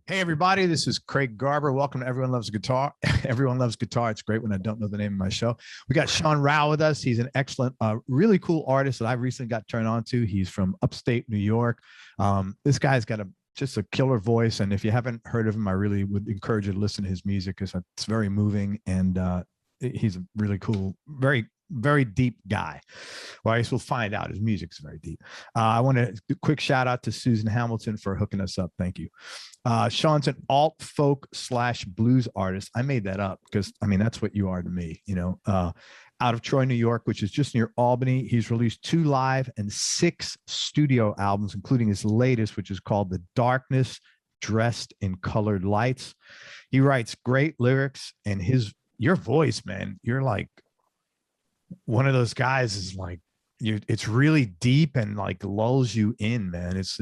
Hey everybody, this is Craig Garber. Welcome to Everyone Loves Guitar. Everyone Loves Guitar. It's great when I don't know the name of my show. We got Sean Rowe with us. He's an excellent, really cool artist that I recently got turned on to. He's from upstate New York. This guy's got just a killer voice, and if you haven't heard of him, I really would encourage you to listen to his music because it's very moving, and he's a really cool, very deep guy. Well, I guess we'll find out. His music's very deep. I want to quick shout out to Susan Hamilton for hooking us up. Thank you. Sean's an alt folk / blues artist. I made that up because I mean that's what you are to me, you know. Out of Troy, New York, which is just near Albany. He's released 2 live and 6 studio albums, including his latest, which is called The Darkness Dressed in Colored Lights. He writes great lyrics, and your voice, man, you're like one of those guys is like it's really deep and like lulls you in, man. It's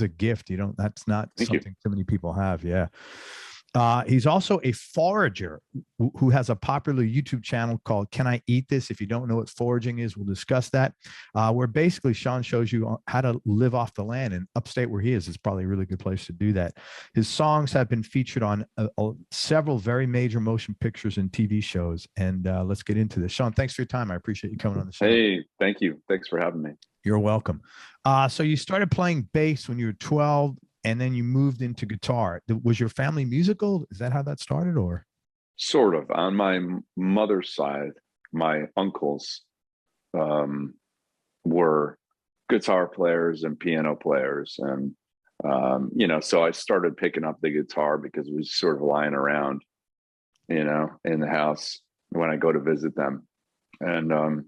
a gift. That's not something too many people have. Yeah. He's also a forager who has a popular YouTube channel called Can I Eat This? If you don't know what foraging is, we'll discuss that. Where basically Sean shows you how to live off the land, and upstate where he is probably a really good place to do that. His songs have been featured on several very major motion pictures and TV shows. And let's get into this. Sean, thanks for your time. I appreciate you coming on the show. Hey, thank you. Thanks for having me. You're welcome. So you started playing bass when you were 12. And then you moved into guitar. Was your family musical? Is that how that started, or? Sort of. On my mother's side, my uncles were guitar players and piano players. And, so I started picking up the guitar because it was sort of lying around, in the house when I go to visit them. And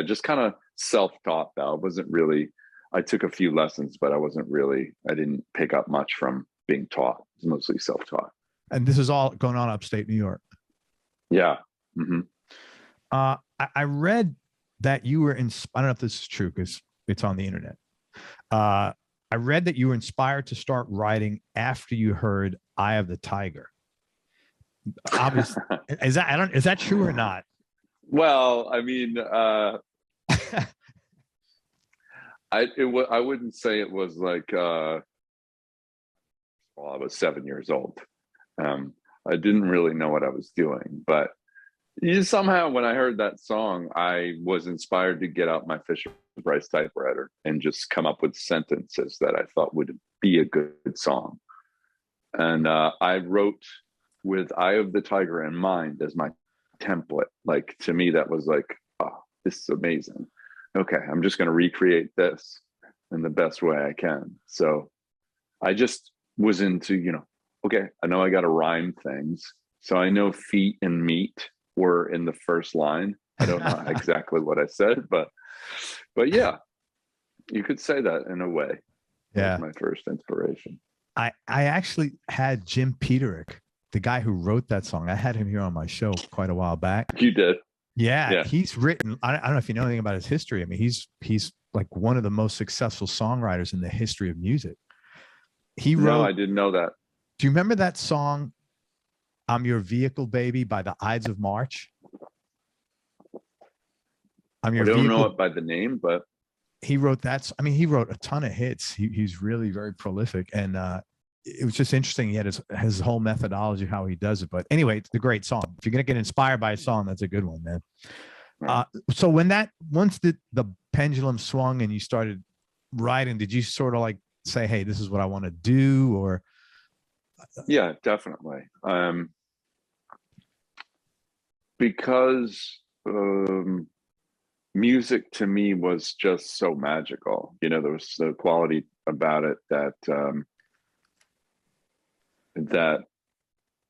just kind of self-taught though. It wasn't really, I took a few lessons, but I didn't pick up much from being taught. It was mostly self-taught. And this is all going on upstate New York. Yeah. Mm-hmm. I read that you were I don't know if this is true because it's on the internet. I read that you were inspired to start writing after you heard Eye of the Tiger. Obviously, is that true or not? Well, I mean, I wouldn't say it was like, I was 7 years old. I didn't really know what I was doing, but somehow when I heard that song, I was inspired to get out my Fisher Price typewriter and just come up with sentences that I thought would be a good song. And I wrote with Eye of the Tiger in mind as my template. Like, to me, that was like, oh, this is amazing. Okay, I'm just going to recreate this in the best way I can. So I just was into, okay, I know I got to rhyme things. So I know feet and meat were in the first line. I don't know exactly what I said, but yeah, you could say that in a way. Yeah. That was my first inspiration. I actually had Jim Peterick, the guy who wrote that song. I had him here on my show quite a while back. You did? Yeah, he's written. I don't know if you know anything about his history. I mean, he's like one of the most successful songwriters in the history of music. He wrote. No, I didn't know that. Do you remember that song, "I'm Your Vehicle, Baby" by the Ides of March? I don't know it by the name, but he wrote that. I mean, he wrote a ton of hits. He's really very prolific, and it was just interesting. He had his whole methodology, how he does it. But anyway, it's a great song. If you're going to get inspired by a song, that's a good one, man. Right. So once the pendulum swung and you started writing, did you sort of like say, hey, this is what I want to do? Or? Yeah, definitely. Because music to me was just so magical. There was the quality about it that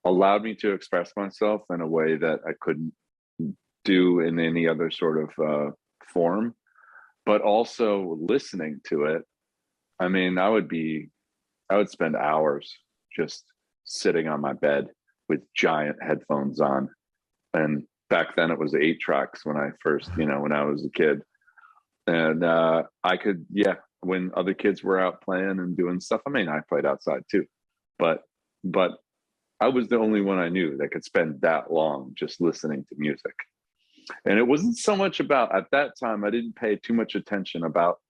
allowed me to express myself in a way that I couldn't do in any other sort of form, but also listening to it. I mean, I would spend hours just sitting on my bed with giant headphones on. And back then it was 8 tracks when I first, when I was a kid. And I could, when other kids were out playing and doing stuff, I mean, I played outside too, but I was the only one I knew that could spend that long just listening to music. And it wasn't so much about, at that time, I didn't pay too much attention about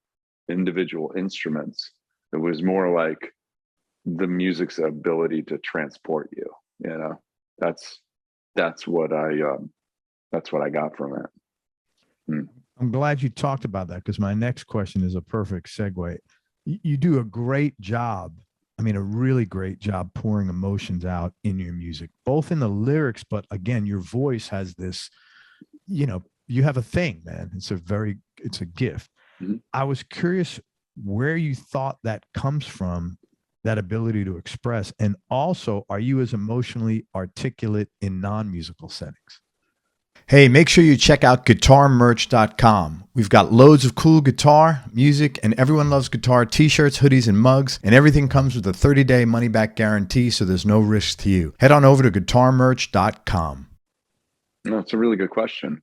individual instruments. It was more like the music's ability to transport you. You know, that's what I got from it. I'm glad you talked about that, because my next question is a perfect segue. You do a great job. I mean, a really great job pouring emotions out in your music, both in the lyrics, but again, your voice has this, you have a thing, man. It's a gift. Mm-hmm. I was curious where you thought that comes from, that ability to express. And also, are you as emotionally articulate in non-musical settings? Hey, make sure you check out guitarmerch.com. We've got loads of cool guitar, music, and Everyone Loves Guitar t-shirts, hoodies, and mugs, and everything comes with a 30-day money-back guarantee, so there's no risk to you. Head on over to guitarmerch.com. No, it's a really good question.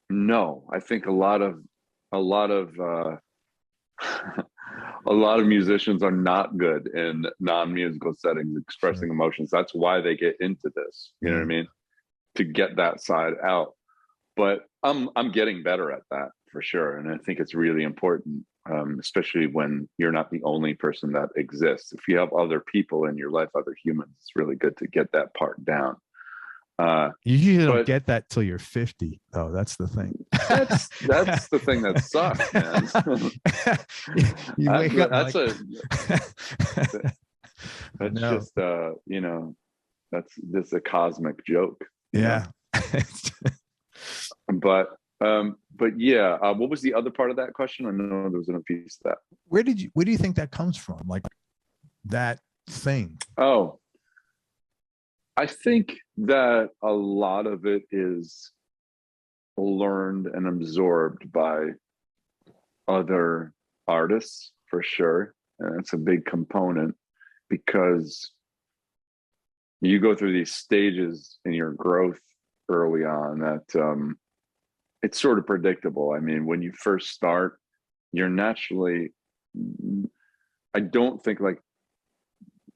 No, I think a lot of a lot of musicians are not good in non-musical settings expressing emotions. That's why they get into this. You know what I mean? To get that side out. But I'm getting better at that for sure, and I think it's really important, especially when you're not the only person that exists. If you have other people in your life, other humans, it's really good to get that part down. You usually don't get that till you're 50, though. That's the thing. That's the thing that sucks, man. You wake up that's no. just that's a cosmic joke. Yeah. But yeah, what was the other part of that question? I know there was a piece of that. Where do you think that comes from? Like that thing? Oh, I think that a lot of it is learned and absorbed by other artists, for sure. And it's a big component, because you go through these stages in your growth early on that it's sort of predictable. I mean, when you first start, you're naturally, I don't think, like,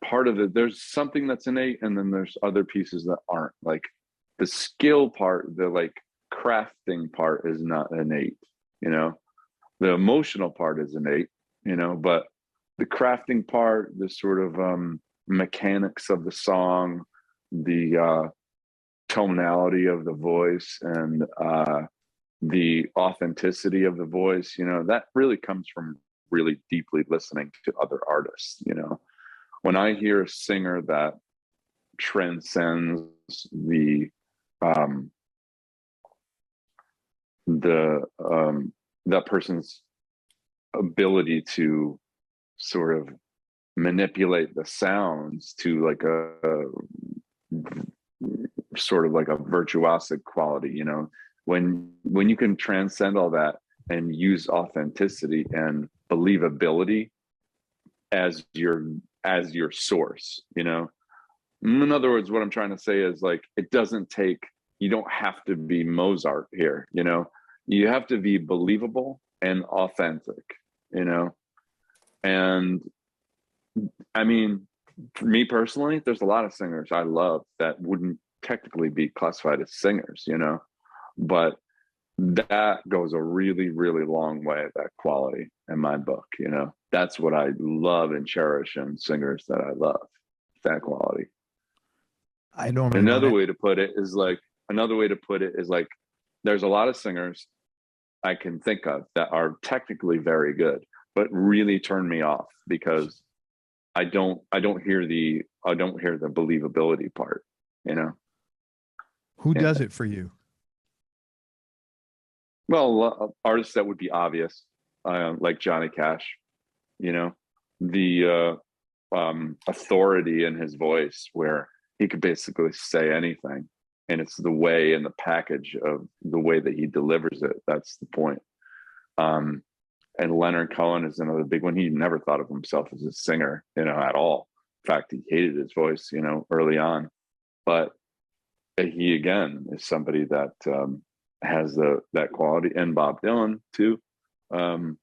part of it, there's something that's innate, and then there's other pieces that aren't. Like the skill part, the like crafting part is not innate, the emotional part is innate, but the crafting part, the sort of mechanics of the song, the tonality of the voice, and the authenticity of the voice, that really comes from really deeply listening to other artists. When I hear a singer that transcends that person's ability to sort of manipulate the sounds to like a sort of like a virtuosic quality, when you can transcend all that and use authenticity and believability as your source, in other words, what I'm trying to say is, like, you don't have to be Mozart here, you have to be believable and authentic, and I mean, for me personally, there's a lot of singers I love that wouldn't technically be classified as singers, but that goes a really, really long way, that quality, in my book. That's what I love and cherish in singers that I love, that quality. I normally another way to put it is like there's a lot of singers I can think of that are technically very good, but really turn me off because I don't hear the believability part, Who does it for you? Well, artists that would be obvious, like Johnny Cash, the authority in his voice, where he could basically say anything, and it's the way and the package of the way that he delivers it. That's the point. And Leonard Cohen is another big one. He never thought of himself as a singer, at all. In fact, he hated his voice, early on. But he, again, is somebody that has that quality. And Bob Dylan too. And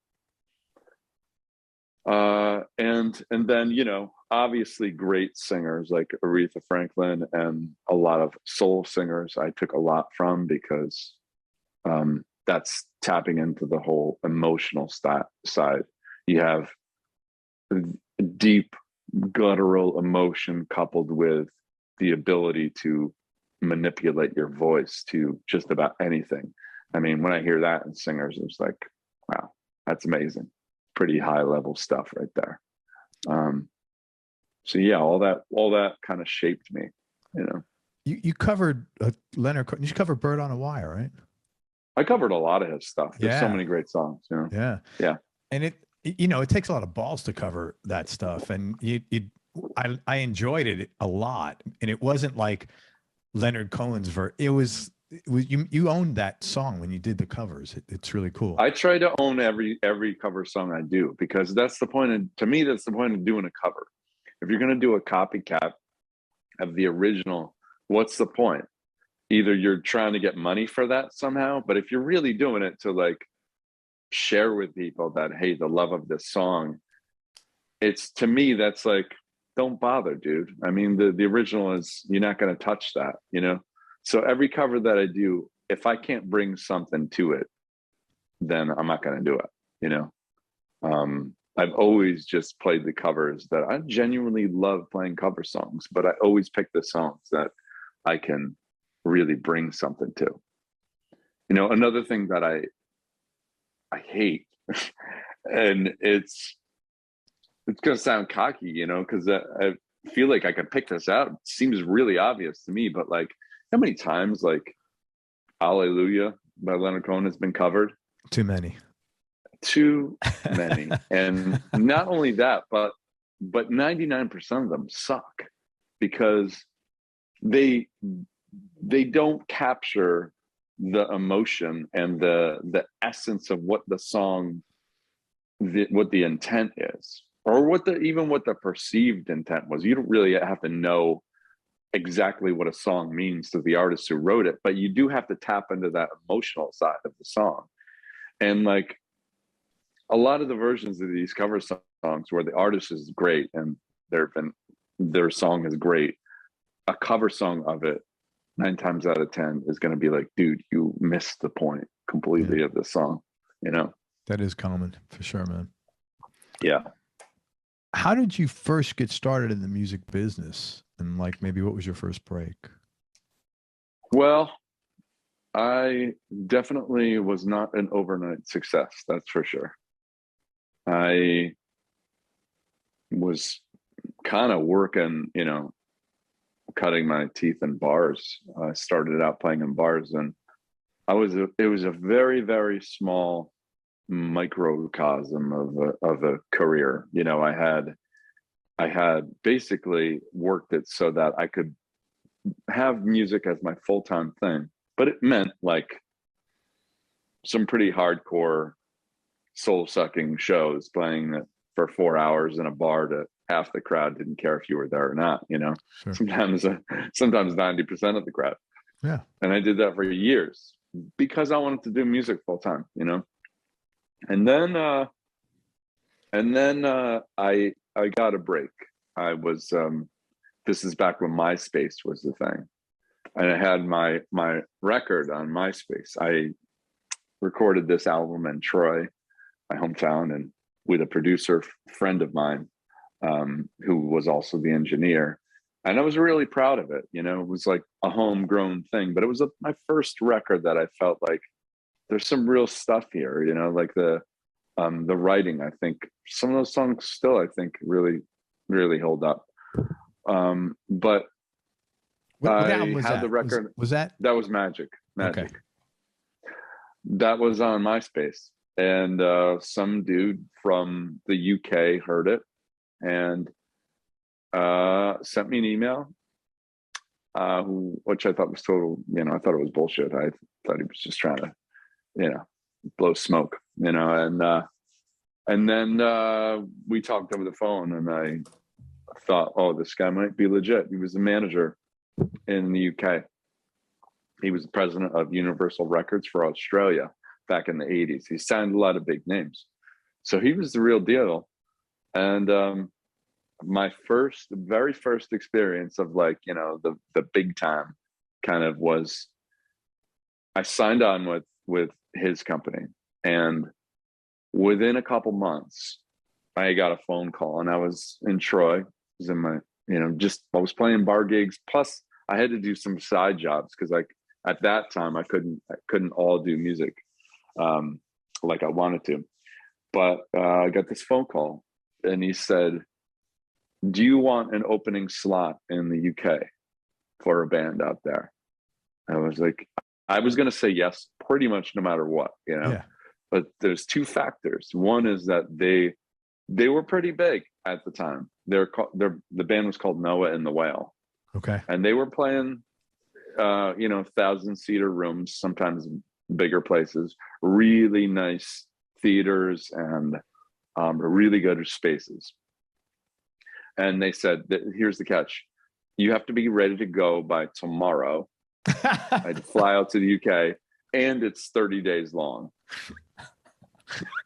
then, obviously great singers like Aretha Franklin and a lot of soul singers I took a lot from, because that's tapping into the whole emotional side. You have deep guttural emotion coupled with the ability to manipulate your voice to just about anything. I mean, when I hear that in singers, it's like, wow, that's amazing. Pretty high level stuff right there. So yeah, all that kind of shaped me, you know. You covered Leonard. You covered "Bird on a Wire," right? I covered a lot of his stuff. There's so Yeah, many great songs, you know. yeah, Yeah. And it takes a lot of balls to cover that stuff, and I enjoyed it a lot, and it wasn't like Leonard Cohen's verse. It was you owned that song when you did the covers. It's really cool. I try to own every cover song I do, because that's the point of, to me, that's the point of doing a cover. If you're going to do a copycat of the original, what's the point? Either you're trying to get money for that somehow, but if you're really doing it to like share with people that, hey, the love of this song, it's, to me, that's like, don't bother, dude. I mean, the original is, you're not going to touch that, you know? So every cover that I do, if I can't bring something to it, then I'm not going to do it, you know? I've always just played the covers that I genuinely love playing cover songs, but I always pick the songs that I can really bring something to. You know, another thing that I hate, and it's going to sound cocky, you know, because I feel like I could pick this out. It seems really obvious to me, but like, how many times like Hallelujah by Leonard Cohen has been covered? Too many. Too many. And not only that, but 99% of them suck, because they don't capture the emotion and the essence of what the song, what the intent is, or what the perceived intent was. You don't really have to know exactly what a song means to the artist who wrote it, but you do have to tap into that emotional side of the song. And like, a lot of the versions of these cover songs where the artist is great and their song is great, a cover song of it 9 times out of 10 is going to be like, dude, you missed the point completely of the song, you know? That is common for sure, man. Yeah. How did you first get started in the music business? And like, maybe what was your first break? Well, I definitely was not an overnight success. That's for sure. I was kind of working, you know, cutting my teeth in bars. I started out playing in bars, and it was a very, very small microcosm of a career. You know, I had basically worked it so that I could have music as my full-time thing, but it meant like some pretty hardcore soul-sucking shows, playing for 4 hours in a bar that half the crowd didn't care if you were there or not, you know. Sure. Sometimes 90% of the crowd. Yeah. And I did that for years because I wanted to do music full-time, you know. And then I got a break. I was this is back when MySpace was the thing, and I had my record on MySpace. I recorded this album in Troy, my hometown, and with a producer friend of mine who was also the engineer. And I was really proud of it. You know, it was like a homegrown thing, but it was my first record that I felt like there's some real stuff here, you know, like the writing. I think some of those songs still, I think, really, really hold up. But what album was had that? the record. That was Magic. Okay. That was on MySpace. And some dude from the UK heard it and sent me an email, which I thought was total, you know, I thought it was bullshit. I thought he was just trying to, you know, blow smoke, you know, and then we talked over the phone, and I thought, oh, this guy might be legit. He was the manager in the UK. He was the president of Universal Records for Australia back in the 80s. He signed a lot of big names. So he was the real deal. And my very first experience of like, you know, the big time kind of was, I signed on with his company. And within a couple months, I got a phone call, and I was in Troy. I was in my, I was playing bar gigs. Plus, I had to do some side jobs because, like, at that time, I couldn't all do music like I wanted to. But I got this phone call, and he said, "Do you want an opening slot in the UK for a band out there?" I was like, I was going to say yes, pretty much no matter what, Yeah. But there's two factors. One is that they were pretty big at the time. The band was called Noah and the Whale. Okay. And they were playing, 1,000-seater rooms, sometimes bigger places, really nice theaters, and really good spaces. And they said, here's the catch. You have to be ready to go by tomorrow. I had to fly out to the UK, and it's 30 days long.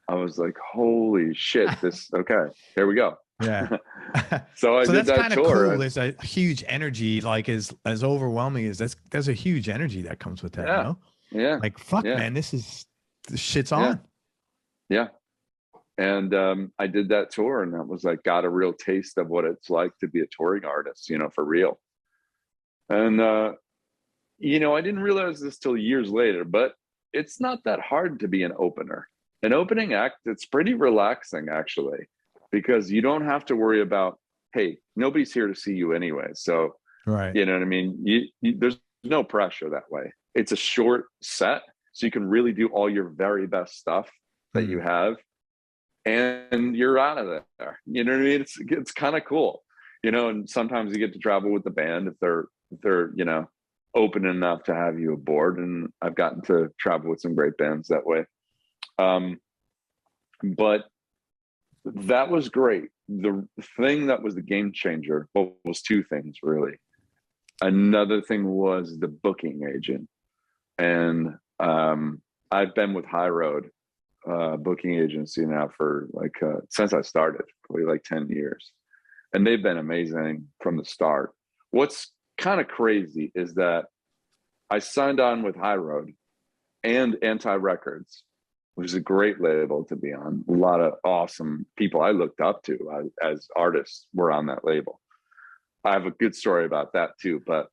I was like, holy shit, okay, here we go. Yeah. So I did that's that kind of tour. cool. There's a huge energy, like as overwhelming as there's a huge energy that comes with that, Yeah. Yeah. Like, fuck, yeah. man, this shit's on. Yeah. And I did that tour, and that was like, got a real taste of what it's like to be a touring artist, for real. And, I didn't realize this till years later, but it's not that hard to be an opener. An opening act, it's pretty relaxing, actually, because you don't have to worry about, hey, nobody's here to see you anyway. So, right. You know what I mean? There's no pressure that way. It's a short set, so you can really do all your very best stuff that you have, and you're out of there. You know what I mean? It's kind of cool, and sometimes you get to travel with the band if they're open enough to have you aboard. And I've gotten to travel with some great bands that way. But that was great. The thing that was the game changer, was two things, really. Another thing was the booking agent. And I've been with High Road booking agency now for since I started, probably like 10 years. And they've been amazing from the start. What's kind of crazy is that I signed on with High Road and Anti Records, which is a great label to be on. A lot of awesome people I looked up to as artists were on that label. I have a good story about that too, but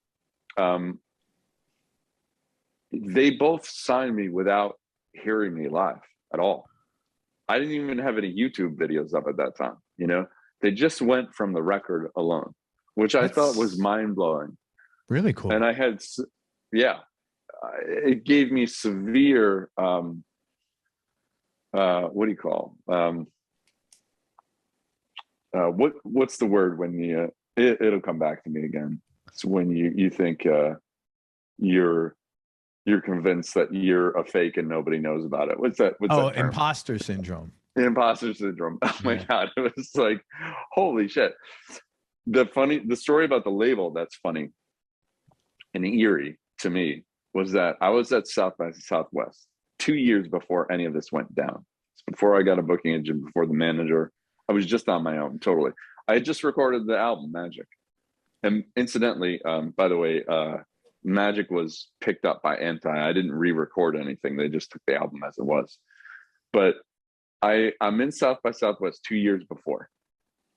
they both signed me without hearing me live at all. I didn't even have any YouTube videos up at that time. They just went from the record alone, which I thought was mind-blowing. Really cool. And I had, it gave me severe, what do you call, what's the word when you, it'll come back to me again. It's when you think you're convinced that you're a fake and nobody knows about it. What's that term? Imposter syndrome. Imposter syndrome. Oh my God. It was like, holy shit. The story about the label that's funny and eerie to me was that I was at South by Southwest 2 years before any of this went down. It's before I got a booking agent, before the manager. I was just on my own, totally. I had just recorded the album Magic. And incidentally, by the way, Magic was picked up by Anti. I didn't re-record anything. They just took the album as it was. But I'm in South by Southwest 2 years before.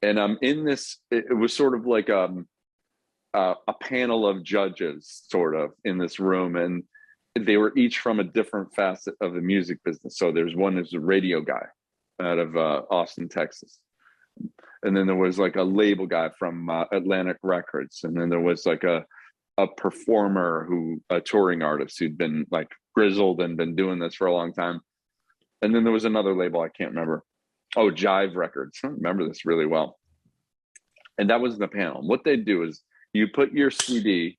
And I'm in this, it was sort of like a panel of judges sort of in this room. And they were each from a different facet of the music business. So there's one who's a radio guy out of Austin, Texas. And then there was like a label guy from Atlantic Records. And then there was like a performer a touring artist who'd been like grizzled and been doing this for a long time. And then there was another label, I can't remember. Oh, Jive Records. I remember this really well. And that was the panel. What they do is you put your CD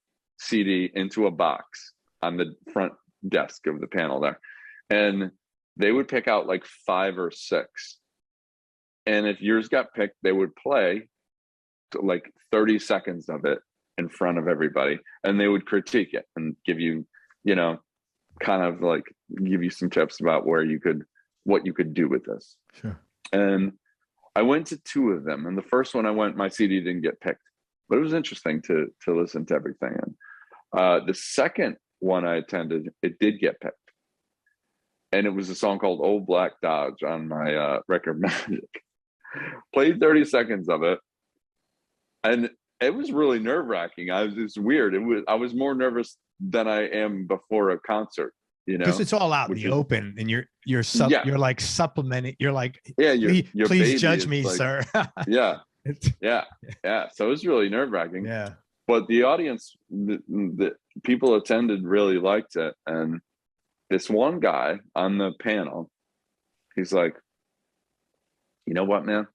into a box on the front desk of the panel there. And they would pick out like 5 or 6. And if yours got picked, they would play like 30 seconds of it in front of everybody. And they would critique it and give you, kind of like give you some tips about what you could do with this. Sure. And I went to 2 of them. And the first one my CD didn't get picked, but it was interesting to listen to everything. And the second one I attended, it did get picked. And it was a song called Old Black Dodge on my record Magic. Played 30 seconds of it, and it was really nerve-wracking. It's weird. I was more nervous than I am before a concert, because it's all out in the open, and you're like supplementing. You're like, yeah, please judge me, like, sir. yeah. So it was really nerve-wracking. Yeah. But the audience, the people attended, really liked it. And this one guy on the panel, he's like, you know what, man?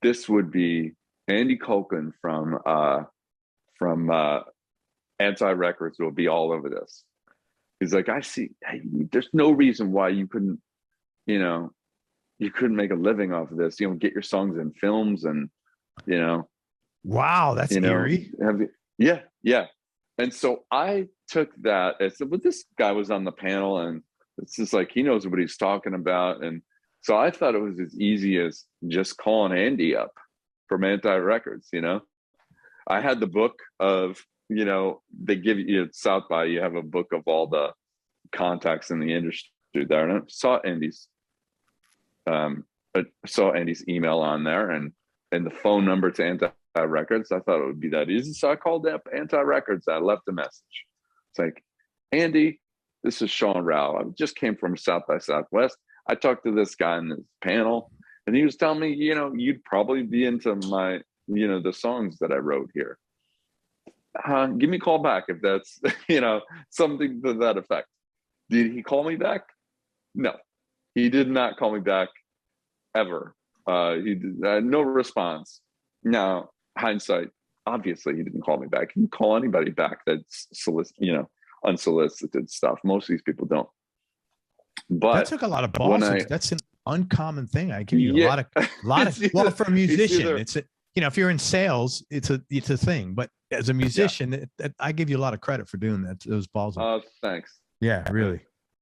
This would be Andy Culkin from Anti Records will be all over this. He's like, I see. Hey, there's no reason why you couldn't make a living off of this. Get your songs in films and, Wow, that's eerie. Yeah. And so I took that as, but this guy was on the panel, and it's just like, he knows what he's talking about. And so I thought it was as easy as just calling Andy up from Anti Records. I had the book of, they give you at South by, you have a book of all the contacts in the industry there. And I saw Andy's email on there and the phone number to Anti Records. I thought it would be that easy. So I called up Anti Records. I left a message. It's like, Andy, this is Sean Rowe. I just came from South by Southwest. I talked to this guy in this panel, and he was telling me, you'd probably be into my, the songs that I wrote here. Give me a call back if that's, something to that effect. Did he call me back? No, he did not call me back ever. He did no response. Now, hindsight, obviously he didn't call me back. He can call anybody back that's unsolicited stuff. Most of these people don't. But that took a lot of balls. That's an uncommon thing. I give you a lot of well, for a musician, it's if you're in sales, it's a thing. But as a musician, I give you a lot of credit for doing that. Those balls. Thanks. Yeah, really.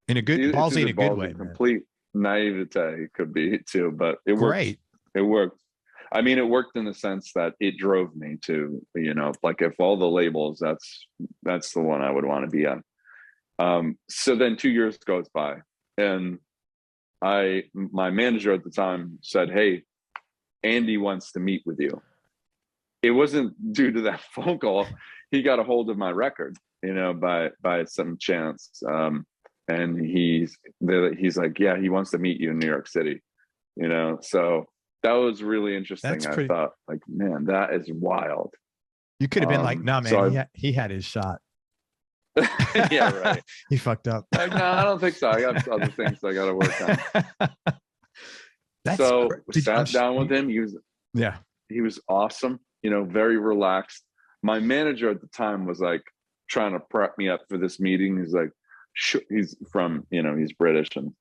In a good ballsy in a good way. Complete naivete could be too, but it worked. Great. It worked. I mean, it worked in the sense that it drove me to, like, if all the labels, that's the one I would want to be on. So then 2 years goes by, and my manager at the time said, "Hey, Andy wants to meet with you." It wasn't due to that phone call. He got a hold of my record, by some chance. And he's like, yeah, he wants to meet you in New York City, so that was really interesting. I thought, like, man, that is wild. You could have been like, no, man, so he had his shot. Yeah, right. He fucked up. No, I don't think so. I got other things I got to work on. So sat down with him. He was awesome. Very relaxed. My manager at the time was like trying to prep me up for this meeting. He's like, he's from, he's British, and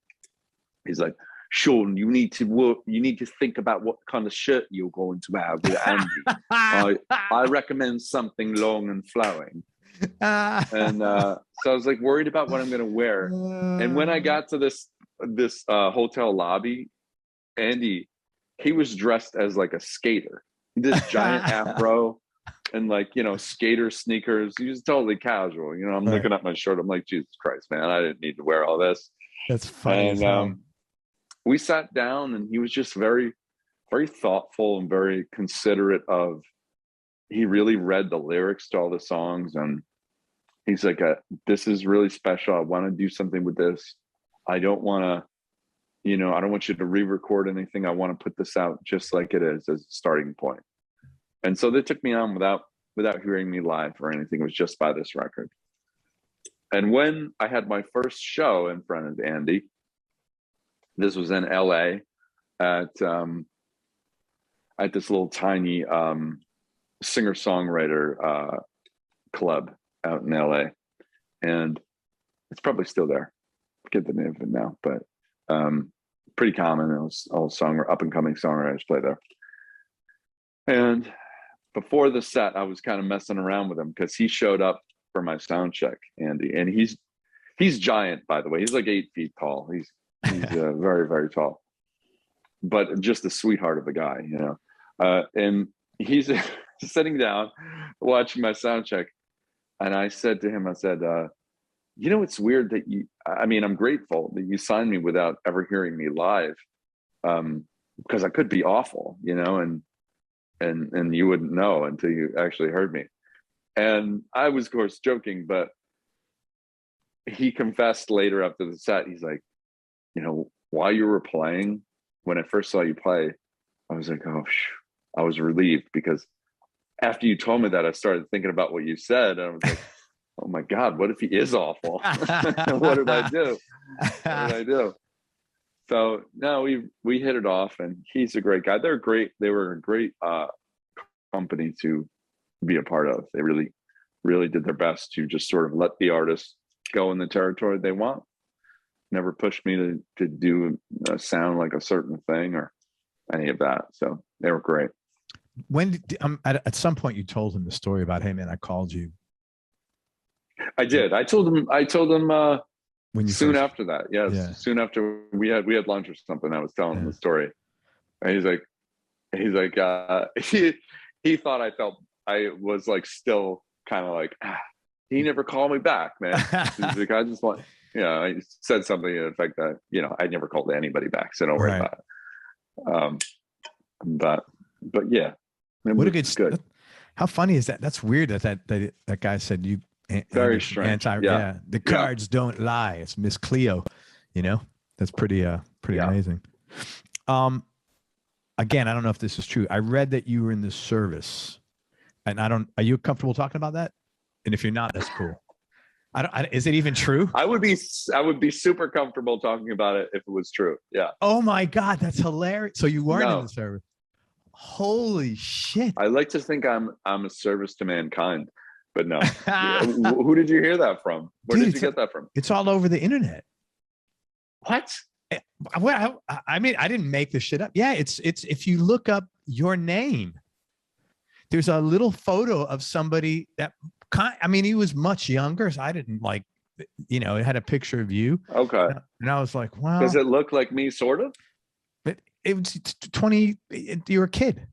he's like, Sean, you need to work. You need to think about what kind of shirt you're going to have with Andy. I recommend something long and flowing. And so I was like worried about what I'm going to wear. And when I got to this hotel lobby, Andy, he was dressed as like a skater. This giant afro and like, skater sneakers. He was totally casual. I'm looking at my shirt. I'm like, Jesus Christ, man, I didn't need to wear all this. That's funny. And we sat down, and he was just very, very thoughtful and very considerate of, he really read the lyrics to all the songs. And he's like, this is really special. I want to do something with this. I don't want to, I don't want you to re-record anything. I want to put this out just like it is as a starting point. And so they took me on without hearing me live or anything. It was just by this record. And when I had my first show in front of Andy, this was in LA at this little tiny singer-songwriter club out in LA. And it's probably still there. I forget the name of it now, but pretty common. It was all up and coming songwriters play there. And before the set, I was kind of messing around with him because he showed up for my sound check, Andy. And he's giant, by the way. He's like 8 feet tall. He's very, very tall, but just a sweetheart of a guy, and he's sitting down watching my sound check. And I said to him, it's weird that I'm grateful that you signed me without ever hearing me live. because I could be awful, and you wouldn't know until you actually heard me. And I was, of course, joking, but he confessed later after the set. He's like, while you were playing, when I first saw you play, I was like, oh, I was relieved, because after you told me that, I started thinking about what you said, and I was like, oh my God, what if he is awful? What did I do? What did I do? So no, we hit it off, and he's a great guy. They're great. They were a great company to be a part of. They really, really did their best to just sort of let the artists go in the territory they want. Never pushed me to do a sound like a certain thing or any of that. So they were great. When at some point you told him the story about, hey man, I called you. I did. I told him when you soon after that. Yes. Yeah. Soon after we had lunch or something. I was telling him the story. And he's like, he thought I was like still kind of like, he never called me back, man. He's like, I just want, I said something to the effect that, I never called anybody back, so don't worry about it. But yeah. What a good. How funny is that? That's weird that guy said you. Very strange. The cards don't lie. It's Miss Cleo. That's pretty amazing. Again, I don't know if this is true. I read that you were in the service, and are you comfortable talking about that? And if you're not, that's cool. Is it even true? I would be super comfortable talking about it if it was true. Yeah. Oh my God, that's hilarious. So you weren't in the service. Holy shit. I like to think I'm a service to mankind, but no. Who did you hear that from? Where did you get that from? It's all over the internet. What? Well, I mean, I didn't make this shit up. Yeah, it's if you look up your name, there's a little photo of somebody that he was much younger, so I didn't it had a picture of you. Okay. And I was like, wow. Does it look like me, sort of? But it was 20, you're a kid.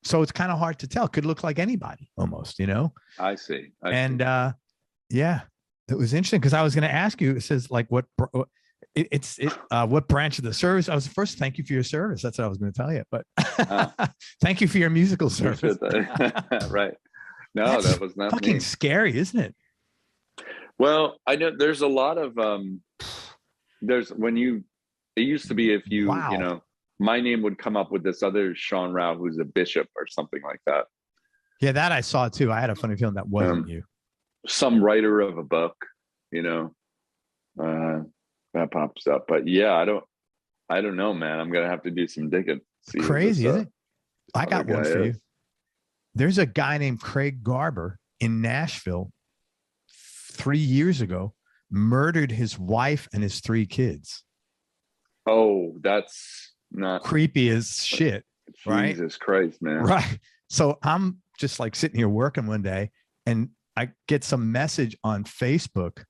So it's kind of hard to tell. Could look like anybody almost, I see. Yeah, it was interesting because I was going to ask you, it says like what branch of the service? I was first, thank you for your service. That's what I was going to tell you, but thank you for your musical service. Right. No, that was not fucking me. Scary, isn't it? Well, I know there's a lot of, it used to be if you, my name would come up with this other Sean Rowe, who's a bishop or something like that. Yeah, that I saw too. I had a funny feeling that wasn't you. Some writer of a book, that pops up. But yeah, I don't know, man. I'm going to have to do some digging. Crazy, isn't it? I got one for you. There's a guy named Craig Garber in Nashville 3 years ago, murdered his wife and his 3 kids. Oh, that's not creepy as shit. Right? Jesus Christ, man. Right. So I'm just like sitting here working one day and I get some message on Facebook.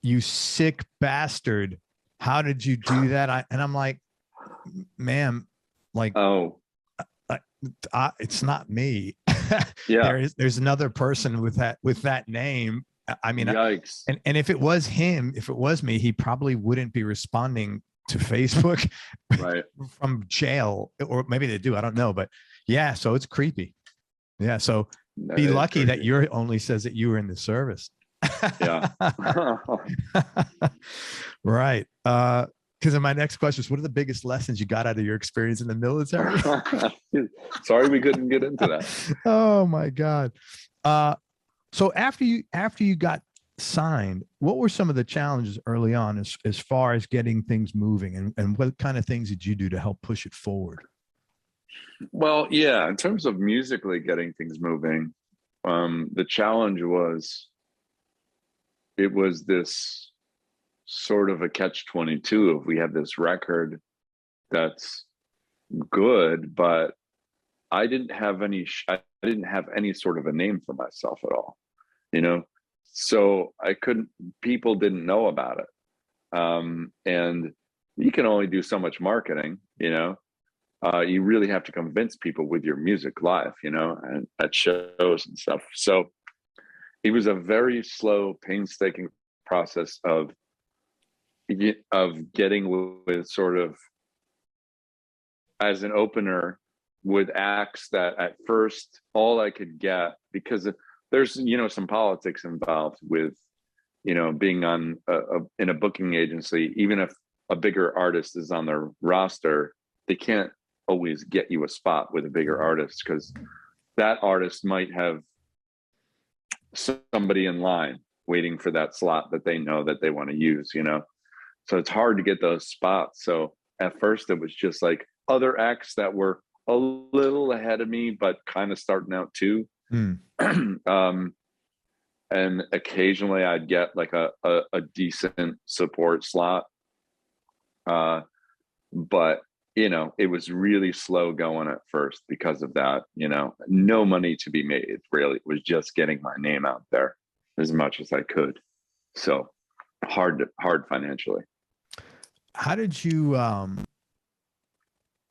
You sick bastard. How did you do that? And I'm like, ma'am, like, it's not me. Yeah. There's another person with that name. I mean, yikes. And if it was him, if it was me, he probably wouldn't be responding to Facebook from jail, or maybe they do. I don't know, but yeah. So it's creepy. Yeah. So be lucky that your only says that you were in the service. Yeah. Right. Because my next question is, what are the biggest lessons you got out of your experience in the military? Sorry, we couldn't get into that. Oh my God. So after you got signed, what were some of the challenges early on as far as getting things moving, and what kind of things did you do to help push it forward? Well, yeah, in terms of musically getting things moving, the challenge was, it was this sort of a catch-22 if we have this record that's good, but I didn't have any sort of a name for myself at all, so people didn't know about it. And you can only do so much marketing, you really have to convince people with your music live, and at shows and stuff. So it was a very slow, painstaking process of getting with sort of as an opener with acts that at first all I could get, because there's, you know, some politics involved with, you know, being on in a booking agency. Even if a bigger artist is on their roster, they can't always get you a spot with a bigger artist, because that artist might have somebody in line waiting for that slot that they know that they want to use, you know. So it's hard to get those spots. So at first it was just like other acts that were a little ahead of me, but kind of starting out too. And occasionally I'd get like a decent support slot. But, you know, it was really slow going at first because of that, you know, no money to be made, really. It was just getting my name out there as much as I could. So hard financially. How did you,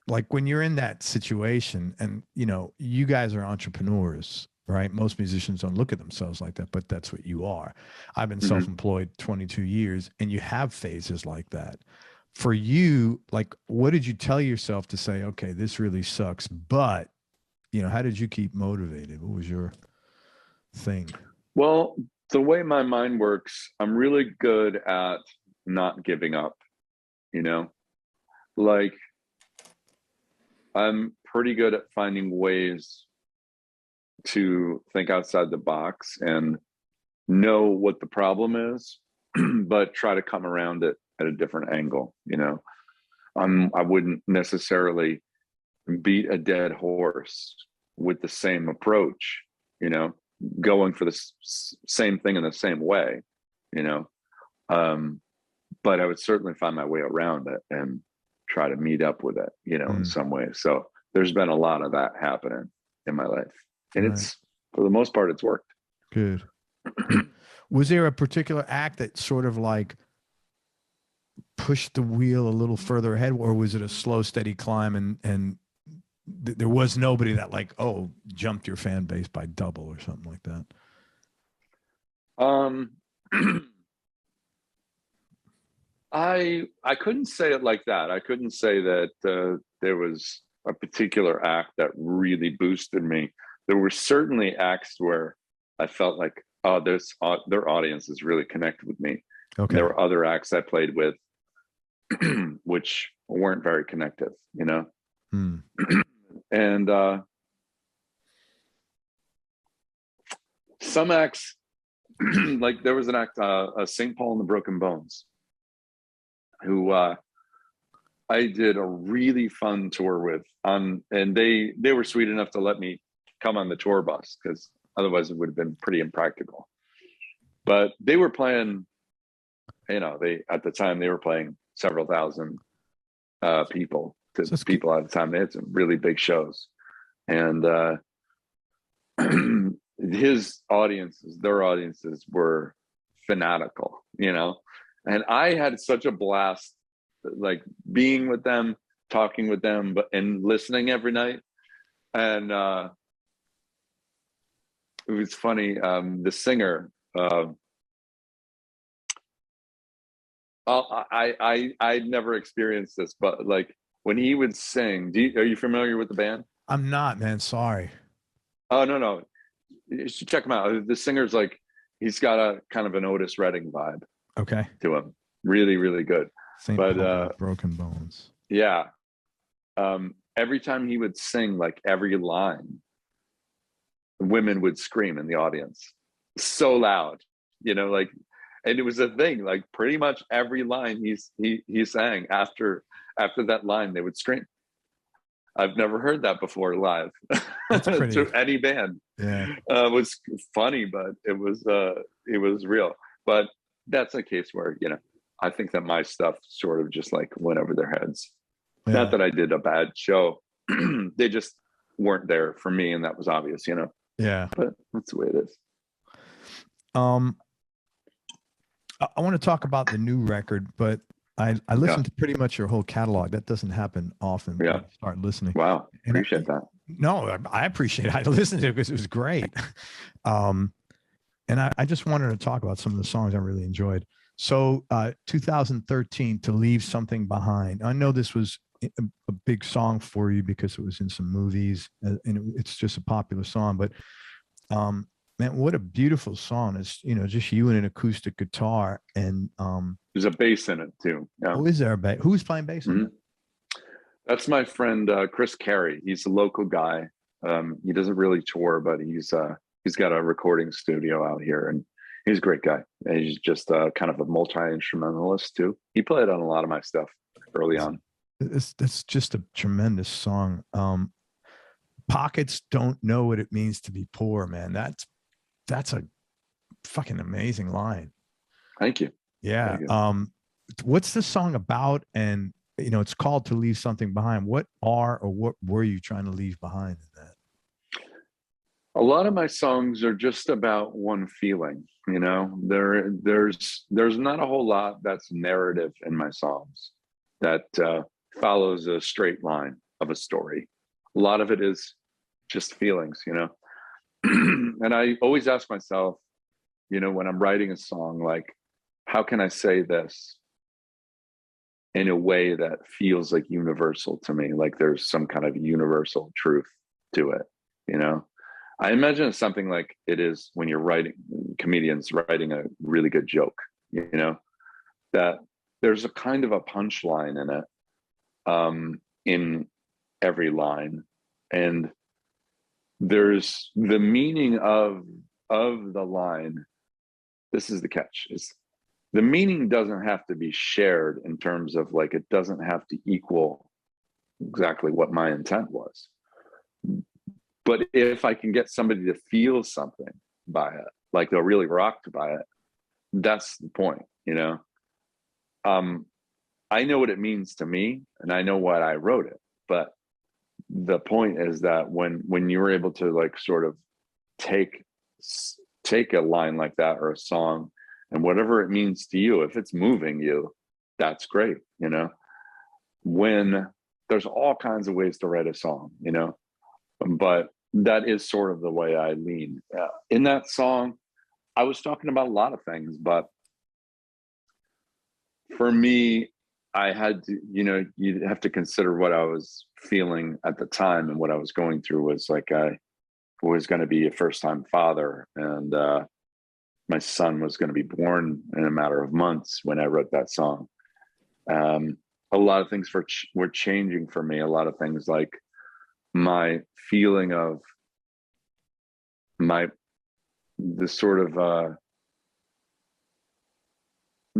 like when you're in that situation and, you know, you guys are entrepreneurs, right? Most musicians don't look at themselves like that, but that's what you are. I've been self-employed 22 years and you have phases like that. For you, like, what did you tell yourself to say, okay, this really sucks, but, you know, how did you keep motivated? What was your thing? Well, the way my mind works, I'm really good at not giving up, you know, like I'm pretty good at finding ways to think outside the box and know what the problem is, but try to come around it at a different angle, you know. I wouldn't necessarily beat a dead horse with the same approach, you know, going for the same thing in the same way, you know. But I would certainly find my way around it and try to meet up with it, you know, in some way. So there's been a lot of that happening in my life. And it's, for the most part, it's worked. Good. Was there a particular act that sort of like pushed the wheel a little further ahead, or was it a slow, steady climb and there was nobody that like, oh, jumped your fan base by double or something like that? I couldn't say it like that. I couldn't say that there was a particular act that really boosted me. There were certainly acts where I felt like, oh, their audience is really connected with me. Okay. There were other acts I played with which weren't very connective, you know. And some acts, like there was an act, St. Paul and the Broken Bones, who I did a really fun tour with, and they were sweet enough to let me come on the tour bus, because otherwise it would have been pretty impractical. But they were playing, you know, at the time they were playing several thousand people to people at the time. They had some really big shows, and their audiences were fanatical, you know. And I had such a blast, like being with them, talking with them, and listening every night. And it was funny. The singer, I'd never experienced this, but like when he would sing, are you familiar with the band? I'm not, man. Sorry. Oh, no. You should check him out. The singer's like, he's got a kind of an Otis Redding vibe. Okay. To him. Really, really good. St. Paul, Broken Bones. Yeah. Every time he would sing, like every line, women would scream in the audience. So loud, you know, like, and it was a thing, like pretty much every line he sang, after that line, they would scream. I've never heard that before live to any band. Yeah. It was funny, but it was real. But that's a case where, you know, I think that my stuff sort of just like went over their heads. Yeah. Not that I did a bad show. They just weren't there for me, and that was obvious, you know. Yeah. But that's the way it is. I want to talk about the new record, but I listened to pretty much your whole catalog. That doesn't happen often. Yeah. Start listening. Wow. Appreciate that. No, I appreciate it. I listened to it because it was great. And I just wanted to talk about some of the songs I really enjoyed. So 2013, To Leave Something Behind. I know this was a big song for you because it was in some movies, and it's just a popular song. But man, what a beautiful song! It's, you know, just you and an acoustic guitar, and there's a bass in it too. Yeah. oh, is there a bass? Who's playing bass in it? That's my friend Chris Carey. He's a local guy. He doesn't really tour, but he's got a recording studio out here, and he's a great guy. And he's just kind of a multi-instrumentalist too. He played on a lot of my stuff early on. That's just a tremendous song. Pockets don't know what it means to be poor, man. That's a fucking amazing line. Thank you. Yeah. Thank you. What's the song about? And, you know, it's called To Leave Something Behind. What were you trying to leave behind in that? A lot of my songs are just about one feeling, you know. There's not a whole lot that's narrative in my songs that follows a straight line of a story. A lot of it is just feelings, you know. And I always ask myself, you know, when I'm writing a song, like, how can I say this in a way that feels like universal to me, like there's some kind of universal truth to it, you know? I imagine it's something like it is when you're writing, comedians writing a really good joke, you know, that there's a kind of a punchline in it, in every line. And there's the meaning of the line. This is the catch, is the meaning doesn't have to be shared in terms of, like, it doesn't have to equal exactly what my intent was. But if I can get somebody to feel something by it, like they're really rocked by it, that's the point, you know? I know what it means to me, and I know why I wrote it. But the point is that when you're able to, like, sort of take a line like that or a song, and whatever it means to you, if it's moving you, that's great, you know? When there's all kinds of ways to write a song, you know? But that is sort of the way I lean. In that song, I was talking about a lot of things, but for me, I had to, you know, you have to consider what I was feeling at the time, and what I was going through was like, I was going to be a first-time father, and my son was going to be born in a matter of months when I wrote that song. A lot of things were changing for me. A lot of things, like my feeling of the sort of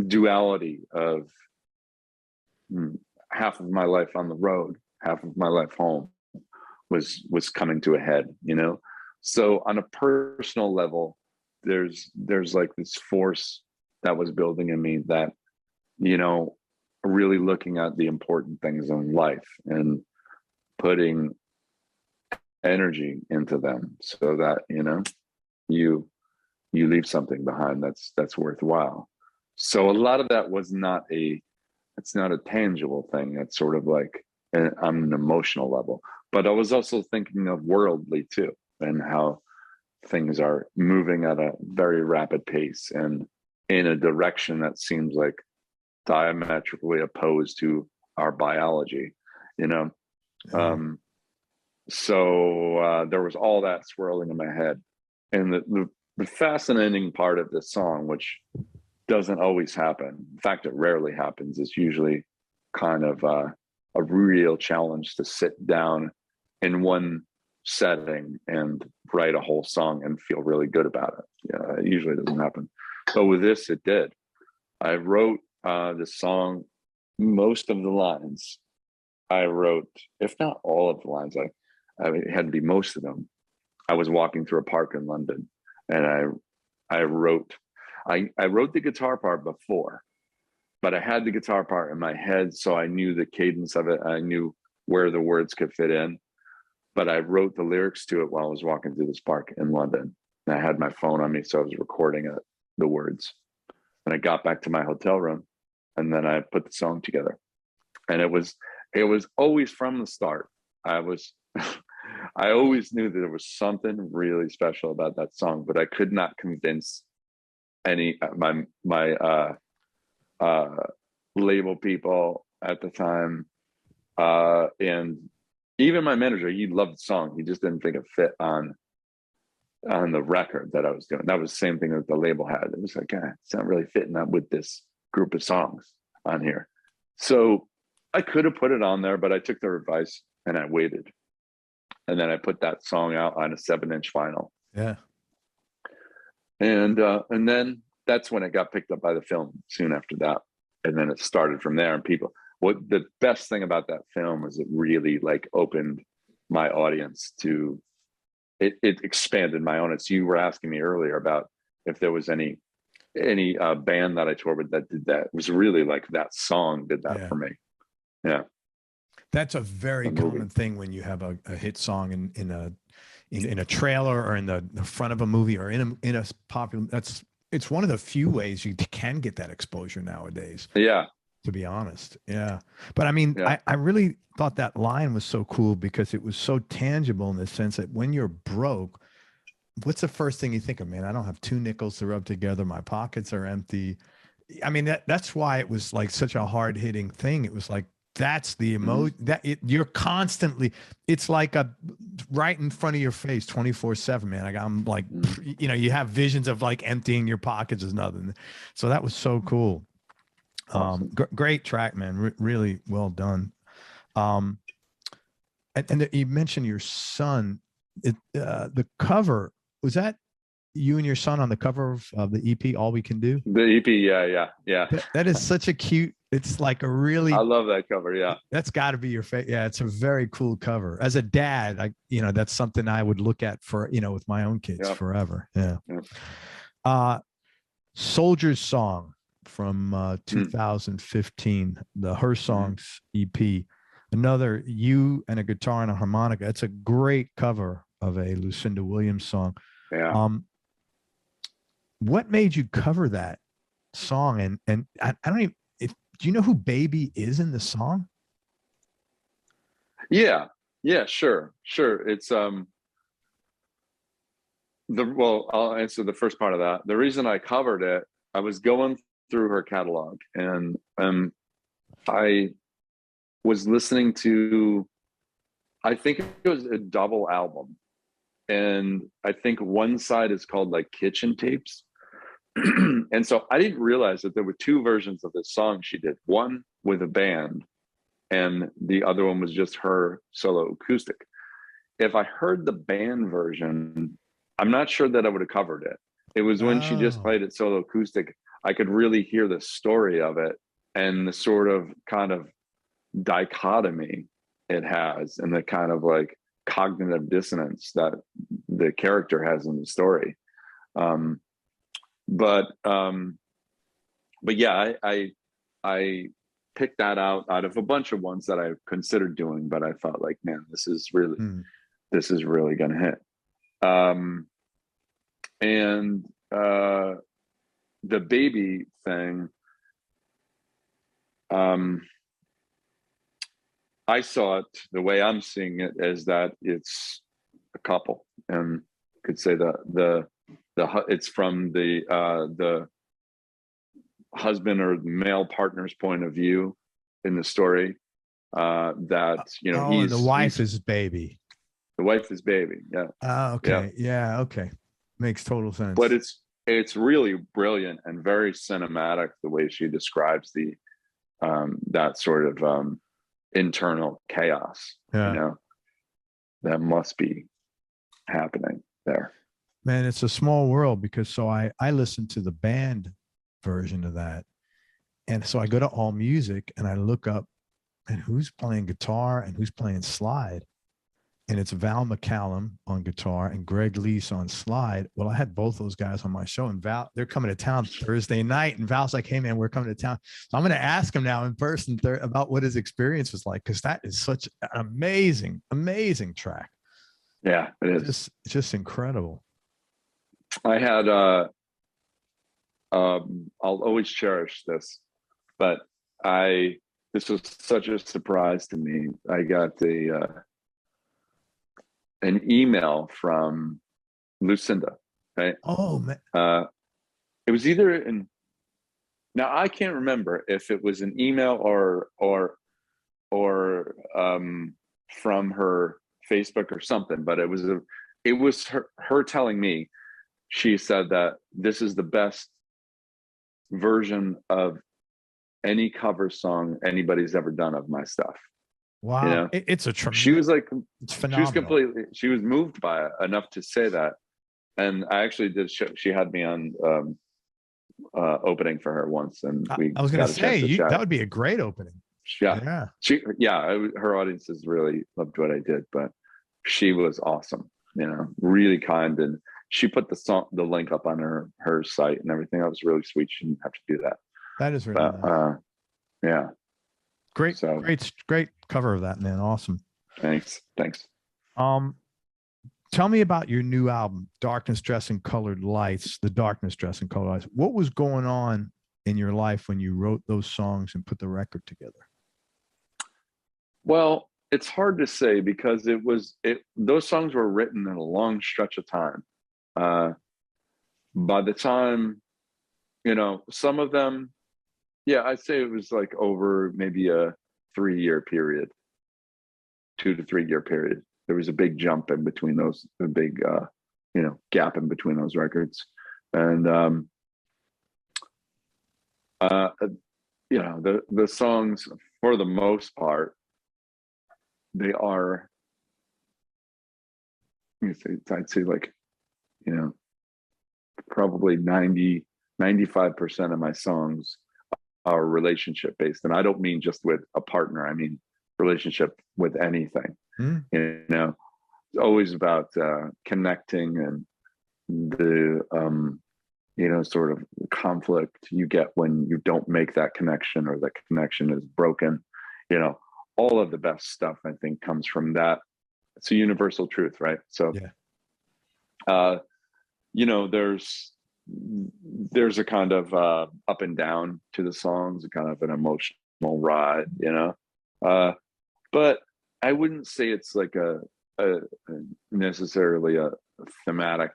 duality of half of my life on the road, half of my life home was coming to a head, you know? So on a personal level, there's like this force that was building in me that, you know, really looking at the important things in life and putting energy into them so that, you know, you leave something behind that's worthwhile. So a lot of that was it's not a tangible thing. It's sort of like on an emotional level. But I was also thinking of worldly too, and how things are moving at a very rapid pace and in a direction that seems like diametrically opposed to our biology, you know? So there was all that swirling in my head. And the fascinating part of this song, which doesn't always happen, in fact, it rarely happens, it's usually kind of a real challenge to sit down in one setting and write a whole song and feel really good about it. Yeah, it usually doesn't happen. But with this, it did. I wrote the song, most of the lines I wrote, if not all of the lines, it had to be most of them. I was walking through a park in London, and I wrote the guitar part before, but I had the guitar part in my head, so I knew the cadence of it. I knew where the words could fit in, but I wrote the lyrics to it while I was walking through this park in London. And I had my phone on me, so I was recording the words. And I got back to my hotel room, and then I put the song together. And it was always from the start. I always knew that there was something really special about that song, but I could not convince any my label people at the time, And even my manager, he loved the song. He just didn't think it fit on the record that I was doing. That was the same thing that the label had. It was like, it's not really fitting up with this group of songs on here. So I could have put it on there, but I took their advice and I waited. And then I put that song out on a 7-inch vinyl. Yeah. And then that's when it got picked up by the film soon after that. And then it started from there. And what the best thing about that film was it really like opened my audience to, it expanded my audience. You were asking me earlier about if there was any band that I toured with that did that. It was really like that song did that for me. Yeah. That's a very common thing when you have a hit song in a trailer or in the front of a movie or in a popular. It's one of the few ways you can get that exposure nowadays. Yeah. To be honest. Yeah. But I mean, I really thought that line was so cool because it was so tangible in the sense that when you're broke, what's the first thing you think of? Man, I don't have 2 nickels to rub together. My pockets are empty. I mean, that's why it was like such a hard hitting thing. It was like, that's the emotion you're constantly, it's like right in front of your face 24/7, man. I'm like, you have visions of like emptying your pockets is nothing. So that was so cool. Awesome. Great track, man. Really well done. And you mentioned your son, the cover, was that you and your son on the cover of the EP, All We Can Do? The EP. Yeah. That is such a cute, it's like a really, I love that cover. Yeah. That's got to be your favorite. Yeah. It's a very cool cover. As a dad, that's something I would look at for, with my own kids forever. Yeah. Soldier's Song from 2015, the Her Songs EP, another you and a guitar and a harmonica. It's a great cover of a Lucinda Williams song. Yeah. What made you cover that song? And I don't even, do you know who Baby is in the song? Yeah, sure. It's I'll answer the first part of that. The reason I covered it, I was going through her catalog and I was listening to, I think it was a double album. And I think one side is called like Kitchen Tapes. And so I didn't realize that there were 2 versions of this song she did, one with a band and the other one was just her solo acoustic. If I heard the band version, I'm not sure that I would have covered it. It was when she just played it solo acoustic, I could really hear the story of it and the sort of kind of dichotomy it has and the kind of like cognitive dissonance that the character has in the story. But yeah, I picked that out of a bunch of ones that I considered doing, but I thought like, man, this is really going to hit. And the Baby thing, I saw it the way I'm seeing it is that it's a couple, and could say the it's from the husband or male partner's point of view in the story, that the wife is Baby. The wife is Baby. Yeah. Okay. Yeah. Okay. Makes total sense. But it's really brilliant and very cinematic the way she describes the that sort of internal chaos. That must be happening there. Man, it's a small world because I listened to the band version of that. And so I go to All Music and I look up and who's playing guitar and who's playing slide. And it's Val McCallum on guitar and Greg Lease on slide. Well, I had both those guys on my show, and Val, they're coming to town Thursday night. And Val's like, hey, man, we're coming to town. So I'm going to ask him now in person about what his experience was like, because that is such an amazing, amazing track. Yeah, it is. Just incredible. I had, I'll always cherish this, but this was such a surprise to me. I got an email from Lucinda, right? Oh, man. It was either now I can't remember if it was an email or or from her Facebook or something, but it was her telling me, she said that this is the best version of any cover song anybody's ever done of my stuff. Wow. You know, It's a tremendous, she was like, it's phenomenal. she was moved by it enough to say that. And I actually did she had me on opening for her once, and we I was going got to a chance say, to chat. that would be a great opening. Yeah. Her audiences really loved what I did, but she was awesome, you know, really kind. And she put the link up on her site and everything. That was really sweet. She didn't have to do that. That is really nice. Yeah. Great cover of that, man. Awesome. Thanks. Tell me about your new album, Darkness Dressing Colored Lights, The Darkness Dressing Colored Lights. What was going on in your life when you wrote those songs and put the record together? Well, it's hard to say because those songs were written in a long stretch of time. By the time, you know, some of them, yeah, I'd say it was like over maybe a 3-year period, 2 to 3 year period. There was a big jump in between those, a big, you know, gap in between those records. And, you know, the songs, for the most part, they are, I'd say like, you know, probably 95% of my songs are relationship based. And I don't mean just with a partner. I mean, relationship with anything. You know, it's always about connecting, and the you know, sort of conflict you get when you don't make that connection, or that connection is broken. You know, all of the best stuff, I think, comes from that. It's a universal truth, right? So you know, there's a kind of up and down to the songs, a kind of an emotional ride, you know. But I wouldn't say it's like a necessarily a thematic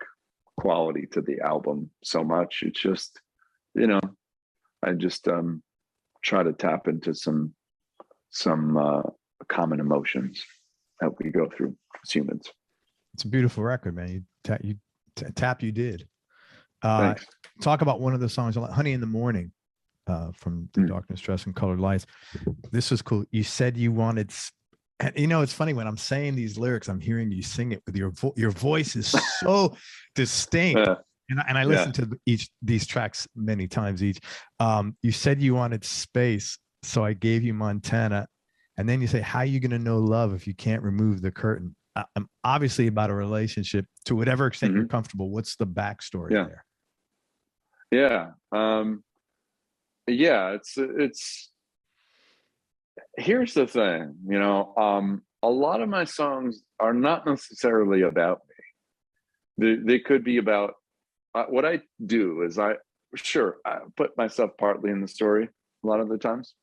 quality to the album so much. It's just, you know, I just try to tap into some common emotions that we go through as humans. It's a beautiful record, man. You did. Thanks. Talk about one of the songs, Honey in the Morning, from The Darkness Dressing Colored Lights. This was cool. You said you wanted, and you know, it's funny when I'm saying these lyrics, I'm hearing you sing it with your voice is so distinct. And I listened to these tracks many times each. You said you wanted space, so I gave you Montana. And then you say, how are you going to know love if you can't remove the curtain? I'm obviously about a relationship to whatever extent you're comfortable. What's the backstory there? Yeah. It's here's the thing, you know, a lot of my songs are not necessarily about me. They could be about what I do is I put myself partly in the story a lot of the times.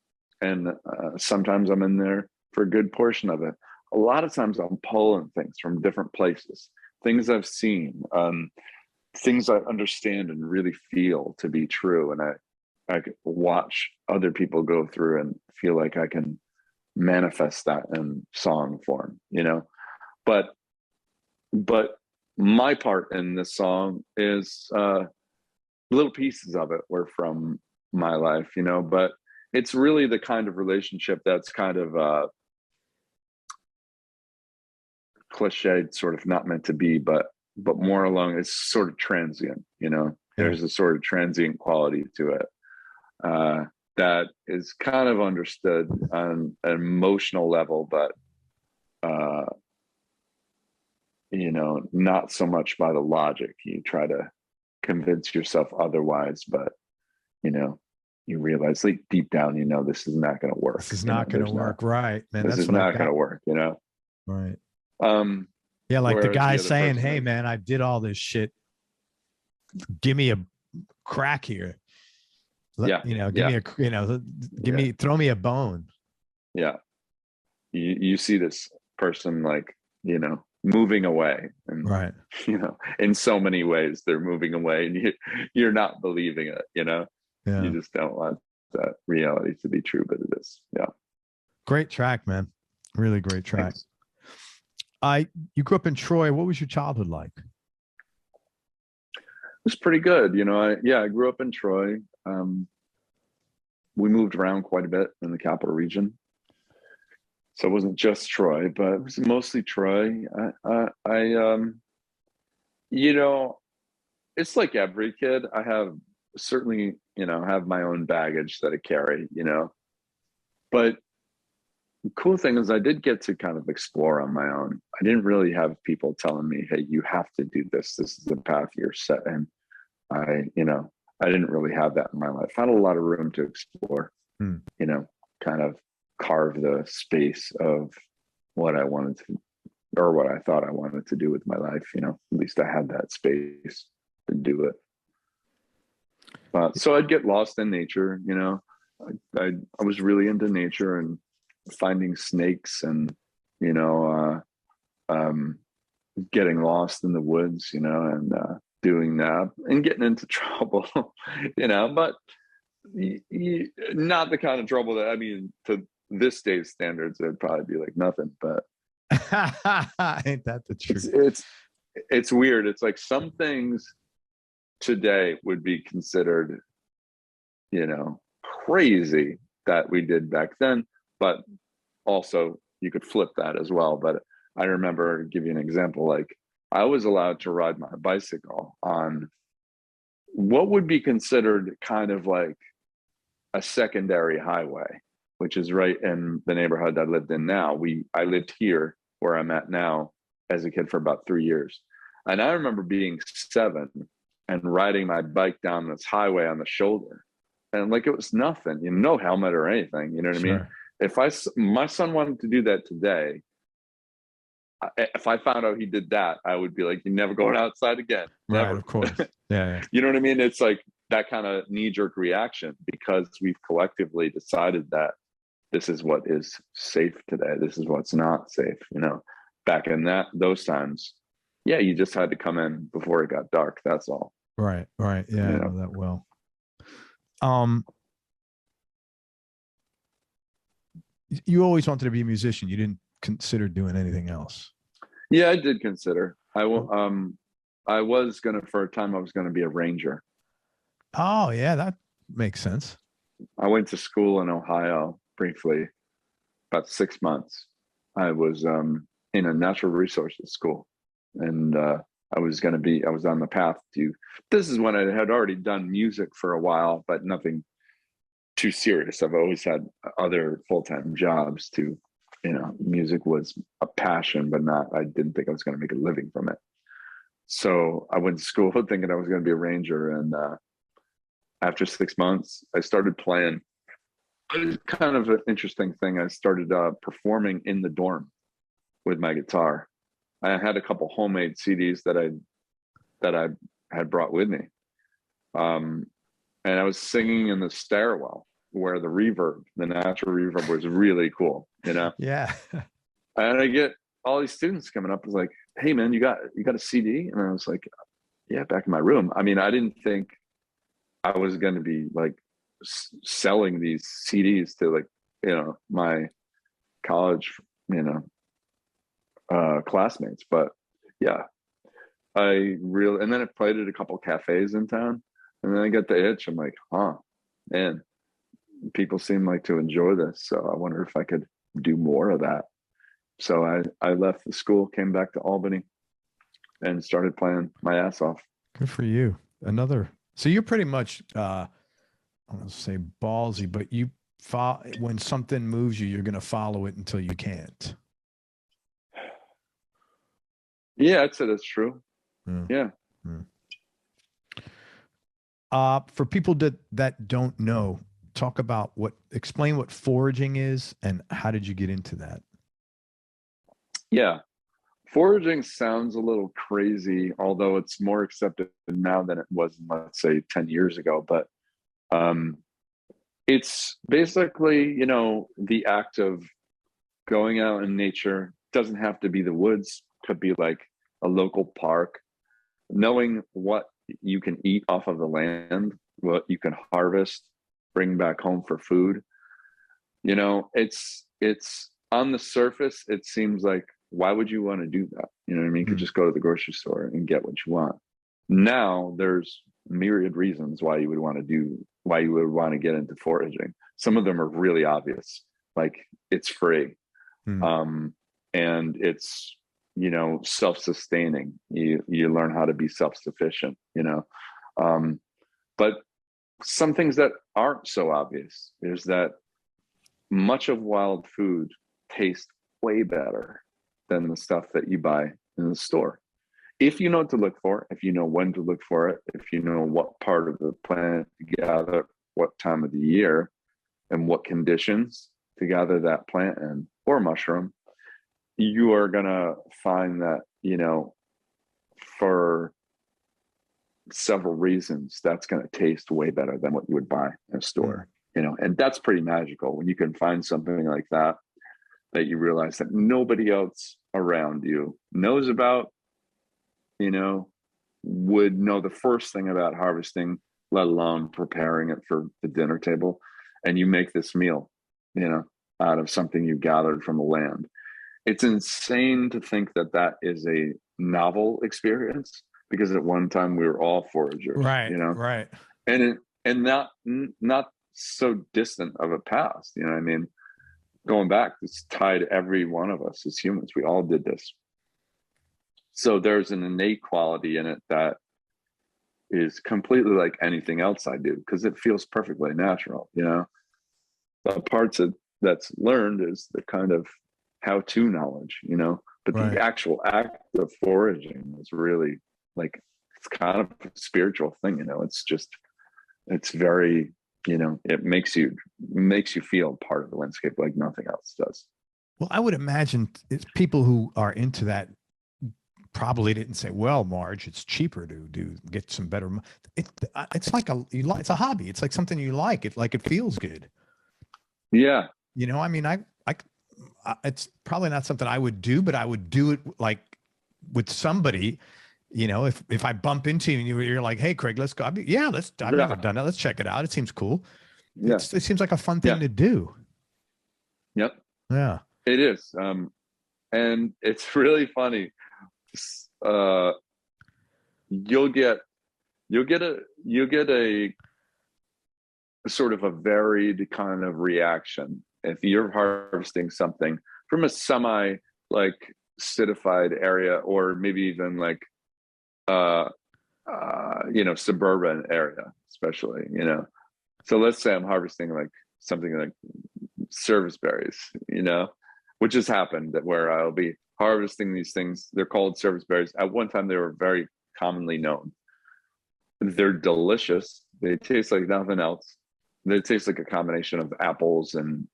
And sometimes I'm in there for a good portion of it. A lot of times I'm pulling things from different places, things I've seen, things I understand and really feel to be true. And I watch other people go through and feel like I can manifest that in song form, you know. But my part in this song is little pieces of it were from my life, you know, but it's really the kind of relationship that's kind of cliched, sort of not meant to be, but more along, it's sort of transient, you know. There's a sort of transient quality to it that is kind of understood on an emotional level, but you know, not so much by the logic. You try to convince yourself otherwise, but you know, you realize, like, deep down, you know, this is not going to work. This is not going to work, right, man? This is not going to work, you know. Right. Yeah, like the guy saying, "Hey, man, I did all this shit. Give me a crack here. You know, give me a, you know, throw me a bone." Yeah. You see this person, like, you know, moving away, and right, you know, in so many ways they're moving away, and you're not believing it, you know. You just don't want that reality to be true, but it is. Great track, man. Really great track. Thanks. You grew up in Troy. What was your childhood like? It was pretty good. I grew up in Troy. We moved around quite a bit in the capital region. So it wasn't just Troy, but it was mostly Troy. You know, it's like every kid. I have certainly, have my own baggage that I carry, but the cool thing is I did get to kind of explore on my own. I didn't really have people telling me, hey, you have to do this. This is the path you're set in. I didn't really have that in my life. I had a lot of room to explore, kind of carve the space of what I wanted to, or what I thought I wanted to do with my life. At least I had that space to do it. So I'd get lost in nature. I was really into nature and finding snakes and, getting lost in the woods, and doing that and getting into trouble, but not the kind of trouble that, to this day's standards, it'd probably be like nothing, but ain't that the truth? It's weird. It's like some things today would be considered, crazy that we did back then, but also you could flip that as well. But I remember, give you an example, like I was allowed to ride my bicycle on what would be considered kind of like a secondary highway, which is right in the neighborhood I lived in now. I lived here where I'm at now as a kid for about 3 years. And I remember being 7 and riding my bike down this highway on the shoulder. And like, it was nothing, no helmet or anything, you know what I mean? If my son wanted to do that today, if I found out he did that, I would be like, you're never going outside again. Never. Right, of course. Yeah. You know what I mean? It's like that kind of knee-jerk reaction because we've collectively decided that this is what is safe today. This is what's not safe. Back in those times, yeah, you just had to come in before it got dark. That's all. Right. Yeah, I know that well. You always wanted to be a musician. You didn't consider doing anything else? Yeah, I did consider. I was gonna, for a time, I was gonna be a ranger. Oh yeah, that makes sense. I went to school in Ohio briefly, about 6 months. I was in a natural resources school, and I was on the path to. This is when I had already done music for a while, but nothing too serious. I've always had other full-time jobs to, music was a passion, but I didn't think I was going to make a living from it. So I went to school thinking I was going to be a ranger. And after 6 months, I started playing. It was kind of an interesting thing. I started performing in the dorm with my guitar. I had a couple homemade CDs that I had brought with me. And I was singing in the stairwell where the natural reverb was really cool, Yeah. And I get all these students coming up, was like, hey man, you got a CD? And I was like, yeah, back in my room. I didn't think I was going to be like selling these CDs to like, my college, classmates. But yeah, and then I played at a couple cafes in town. And then I got the itch. I'm like, man, people seem like to enjoy this. So I wonder if I could do more of that. So I left the school, came back to Albany, and started playing my ass off. Good for you. So you're pretty much, I don't want to say ballsy, but when something moves you, you're going to follow it until you can't. Yeah, I'd say that's true. Yeah. For people that don't know, explain what foraging is and how did you get into that? Yeah. Foraging sounds a little crazy, although it's more accepted now than it was, let's say, 10 years ago. But it's basically, the act of going out in nature. Doesn't have to be the woods, could be like a local park, knowing what you can eat off of the land, what you can harvest, bring back home for food. It's it's on the surface, it seems like, why would you want to do that? You know what I mean? You could just go to the grocery store and get what you want. Now there's myriad reasons why you would want to get into foraging. Some of them are really obvious, like it's free. And it's, you know, self-sustaining. You learn how to be self-sufficient, you know. But some things that aren't so obvious is that much of wild food tastes way better than the stuff that you buy in the store. If you know what to look for, if you know when to look for it, if you know what part of the plant to gather, what time of the year, and what conditions to gather that plant in, or mushroom, you are going to find that, you know, for several reasons, that's going to taste way better than what you would buy in a store, you know. And that's pretty magical when you can find something like that, that you realize that nobody else around you knows about, you know, would know the first thing about harvesting, let alone preparing it for the dinner table. And you make this meal, you know, out of something you gathered from the land. It's insane to think that that is a novel experience, because at one time we were all foragers, right, you know, right, and not so distant of a past, you know what I mean? Going back, it's tied every one of us as humans. We all did this. So there's an innate quality in it that is completely like anything else I do, because it feels perfectly natural, you know. The parts that's learned is the kind of how-to knowledge, you know, but the actual act of foraging is really like, it's kind of a spiritual thing, you know. It's very, you know, it makes you feel part of the landscape like nothing else does. Well, I would imagine it's people who are into that probably didn't say, well, Marge, it's cheaper to get some better. It's like it's a hobby. It's like something you like. It feels good. Yeah. You know, I mean, it's probably not something I would do, but I would do it like with somebody, you know, if I bump into you and you're like, hey, Craig, let's go. I've never done that. Let's check it out. It seems cool. Yeah. It seems like a fun thing to do. Yep. Yeah. It is. And it's really funny. You'll get a sort of a varied kind of reaction if you're harvesting something from a semi like citified area, or maybe even like you know, suburban area, especially, you know. So let's say I'm harvesting like something like service berries, you know, which has happened, that where I'll be harvesting these things. They're called service berries. At one time, they were very commonly known. They're delicious. They taste like nothing else. They taste like a combination of apples and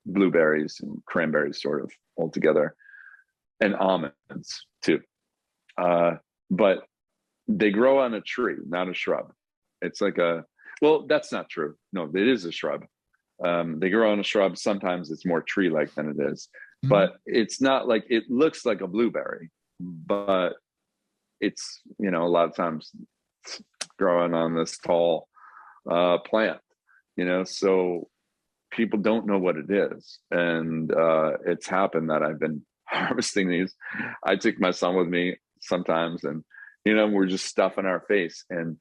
blueberries and cranberries, sort of all together, and almonds too. But they grow on a tree, not a shrub. It's like well, that's not true. No, it is a shrub. They grow on a shrub. Sometimes it's more tree-like than it is. But it's not like, it looks like a blueberry, but it's, you know, a lot of times it's growing on this tall plant, you know, so people don't know what it is. And it's happened that I've been harvesting these. I take my son with me sometimes, and, you know, we're just stuffing our face, and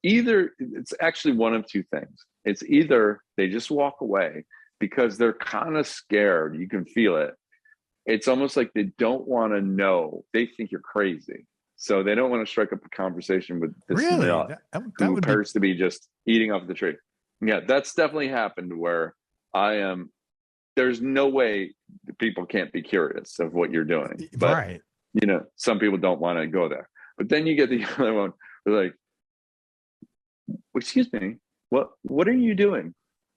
either it's actually one of two things. It's either they just walk away because they're kind of scared. You can feel it. It's almost like they don't want to know. They think you're crazy. So they don't want to strike up a conversation with this nut who appears to be just eating off the tree. Yeah, that's definitely happened where there's no way people can't be curious of what you're doing. But, you know, some people don't want to go there. But then you get the other one, they're like, excuse me, what are you doing?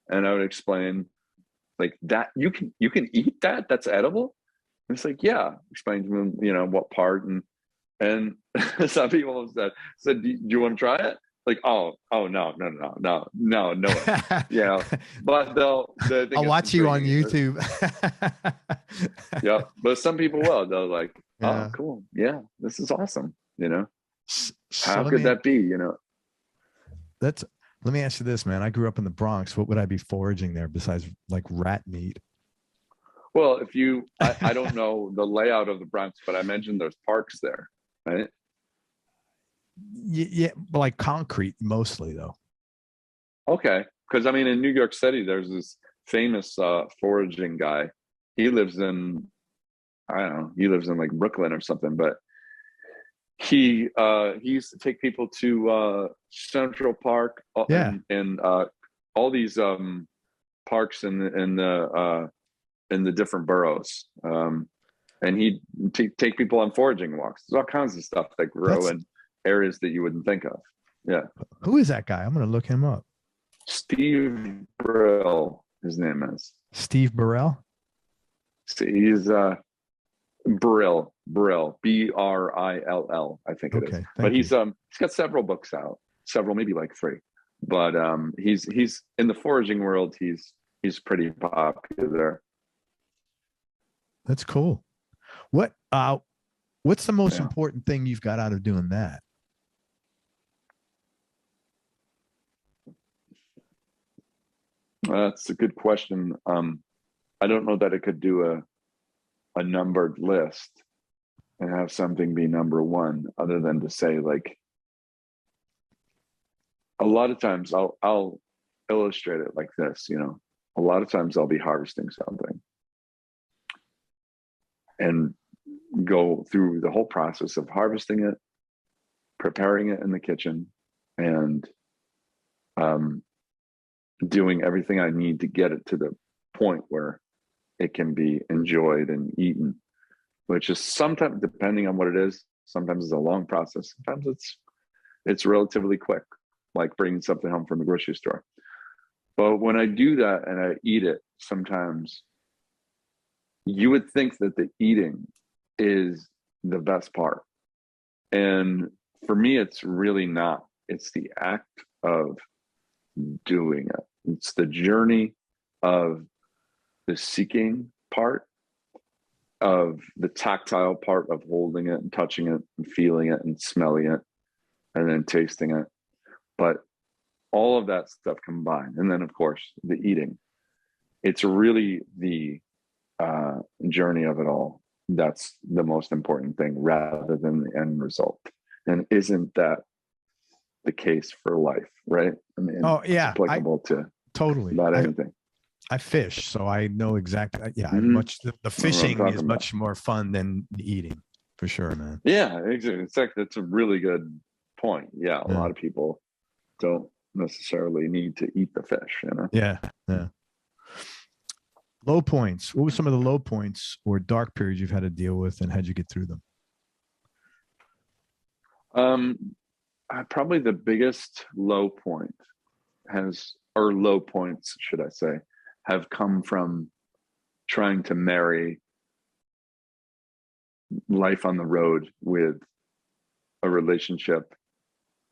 And I would explain, like, that you can eat that, that's edible. And it's like, yeah, explain to them, you know, what part. And some people have said, do you want to try it? Like, oh no, yeah. But I'll watch you on YouTube. Yeah, but some people will. They'll like, oh, cool, yeah, this is awesome. You know, how could that be? You know, Let me ask you this, man. I grew up in the Bronx. What would I be foraging there besides like rat meat? Well, if you, I don't know the layout of the Bronx, but I mentioned there's parks there, right? Yeah, like concrete mostly though. Okay. Because I mean, in New York City, there's this famous foraging guy. He lives in, I don't know, he lives in like Brooklyn or something, but he used to take people to Central Park Yeah, and all these parks in the different boroughs. And he'd take people on foraging walks. There's all kinds of stuff that grow that's in areas that you wouldn't think of. Yeah. who is that guy? I'm gonna look him up. Steve Brill, his name is. Steve Burrell. He's Brill, Brill, I think it is. Okay, But thank you. he's got several books out, several, maybe like three. But he's in the foraging world, he's pretty popular. That's cool. What what's the most Yeah. important thing you've got out of doing that? That's a good question. I don't know that it could do a numbered list and have something be number one, other than to say, like, a lot of times I'll illustrate it like this, you know. A lot of times I'll be harvesting something and go through the whole process of harvesting it, preparing it in the kitchen, and doing everything I need to get it to the point where it can be enjoyed and eaten, which is sometimes, depending on what it is, sometimes it's a long process. Sometimes it's relatively quick, like bringing something home from the grocery store. But when I do that and I eat it, sometimes you would think that the eating is the best part. And for me, it's really not. It's the act of doing it. It's the journey of the seeking part, of the tactile part of holding it and touching it and feeling it and smelling it and then tasting it. But all of that stuff combined. And then, of course, the eating. It's really the journey of it all that's the most important thing, rather than the end result. And isn't that the case for life, right? I mean, Oh it's yeah, I applicable to totally. about anything. I fish, so I know exactly. Yeah, I Mm-hmm. much the fishing is much more fun than the eating, for sure, man. Yeah, exactly. That's a really good point. Yeah, a lot of people don't necessarily need to eat the fish, you know? Yeah, yeah. Low points. What were some of the low points or dark periods you've had to deal with, and how'd you get through them? Probably the biggest low point or low points, should I say, have come from trying to marry life on the road with a relationship,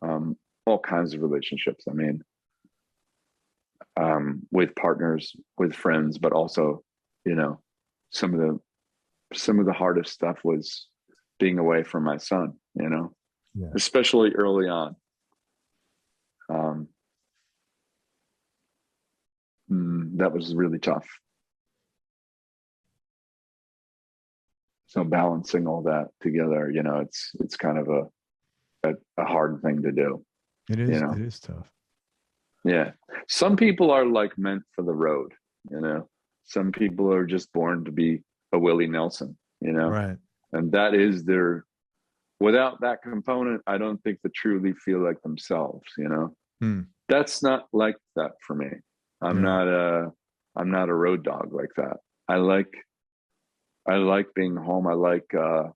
all kinds of relationships. I mean, with partners, with friends, but also, you know, some of the hardest stuff was being away from my son, you know, especially early on. That was really tough. So balancing all that together, you know, it's kind of a hard thing to do. It is. You know? It is tough. Yeah. Some people are like meant for the road, you know. Some people are just born to be a Willie Nelson, you know. Right. And that is without that component, I don't think they truly feel like themselves, you know. That's not like that for me. I'm not a road dog like that. I like being home. I like the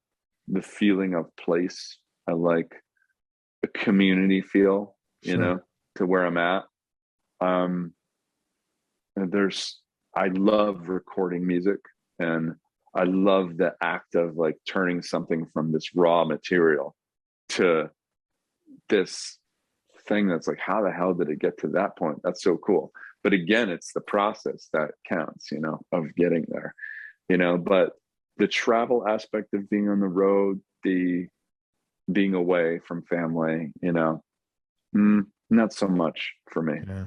feeling of place. I like a community feel, you know, to where I'm at. I love recording music, and I love the act of like turning something from this raw material to this thing that's like, how the hell did it get to that point? That's so cool. But again, it's the process that counts, you know, of getting there, you know. But the travel aspect of being on the road, the being away from family, you know, not so much for me. Yeah.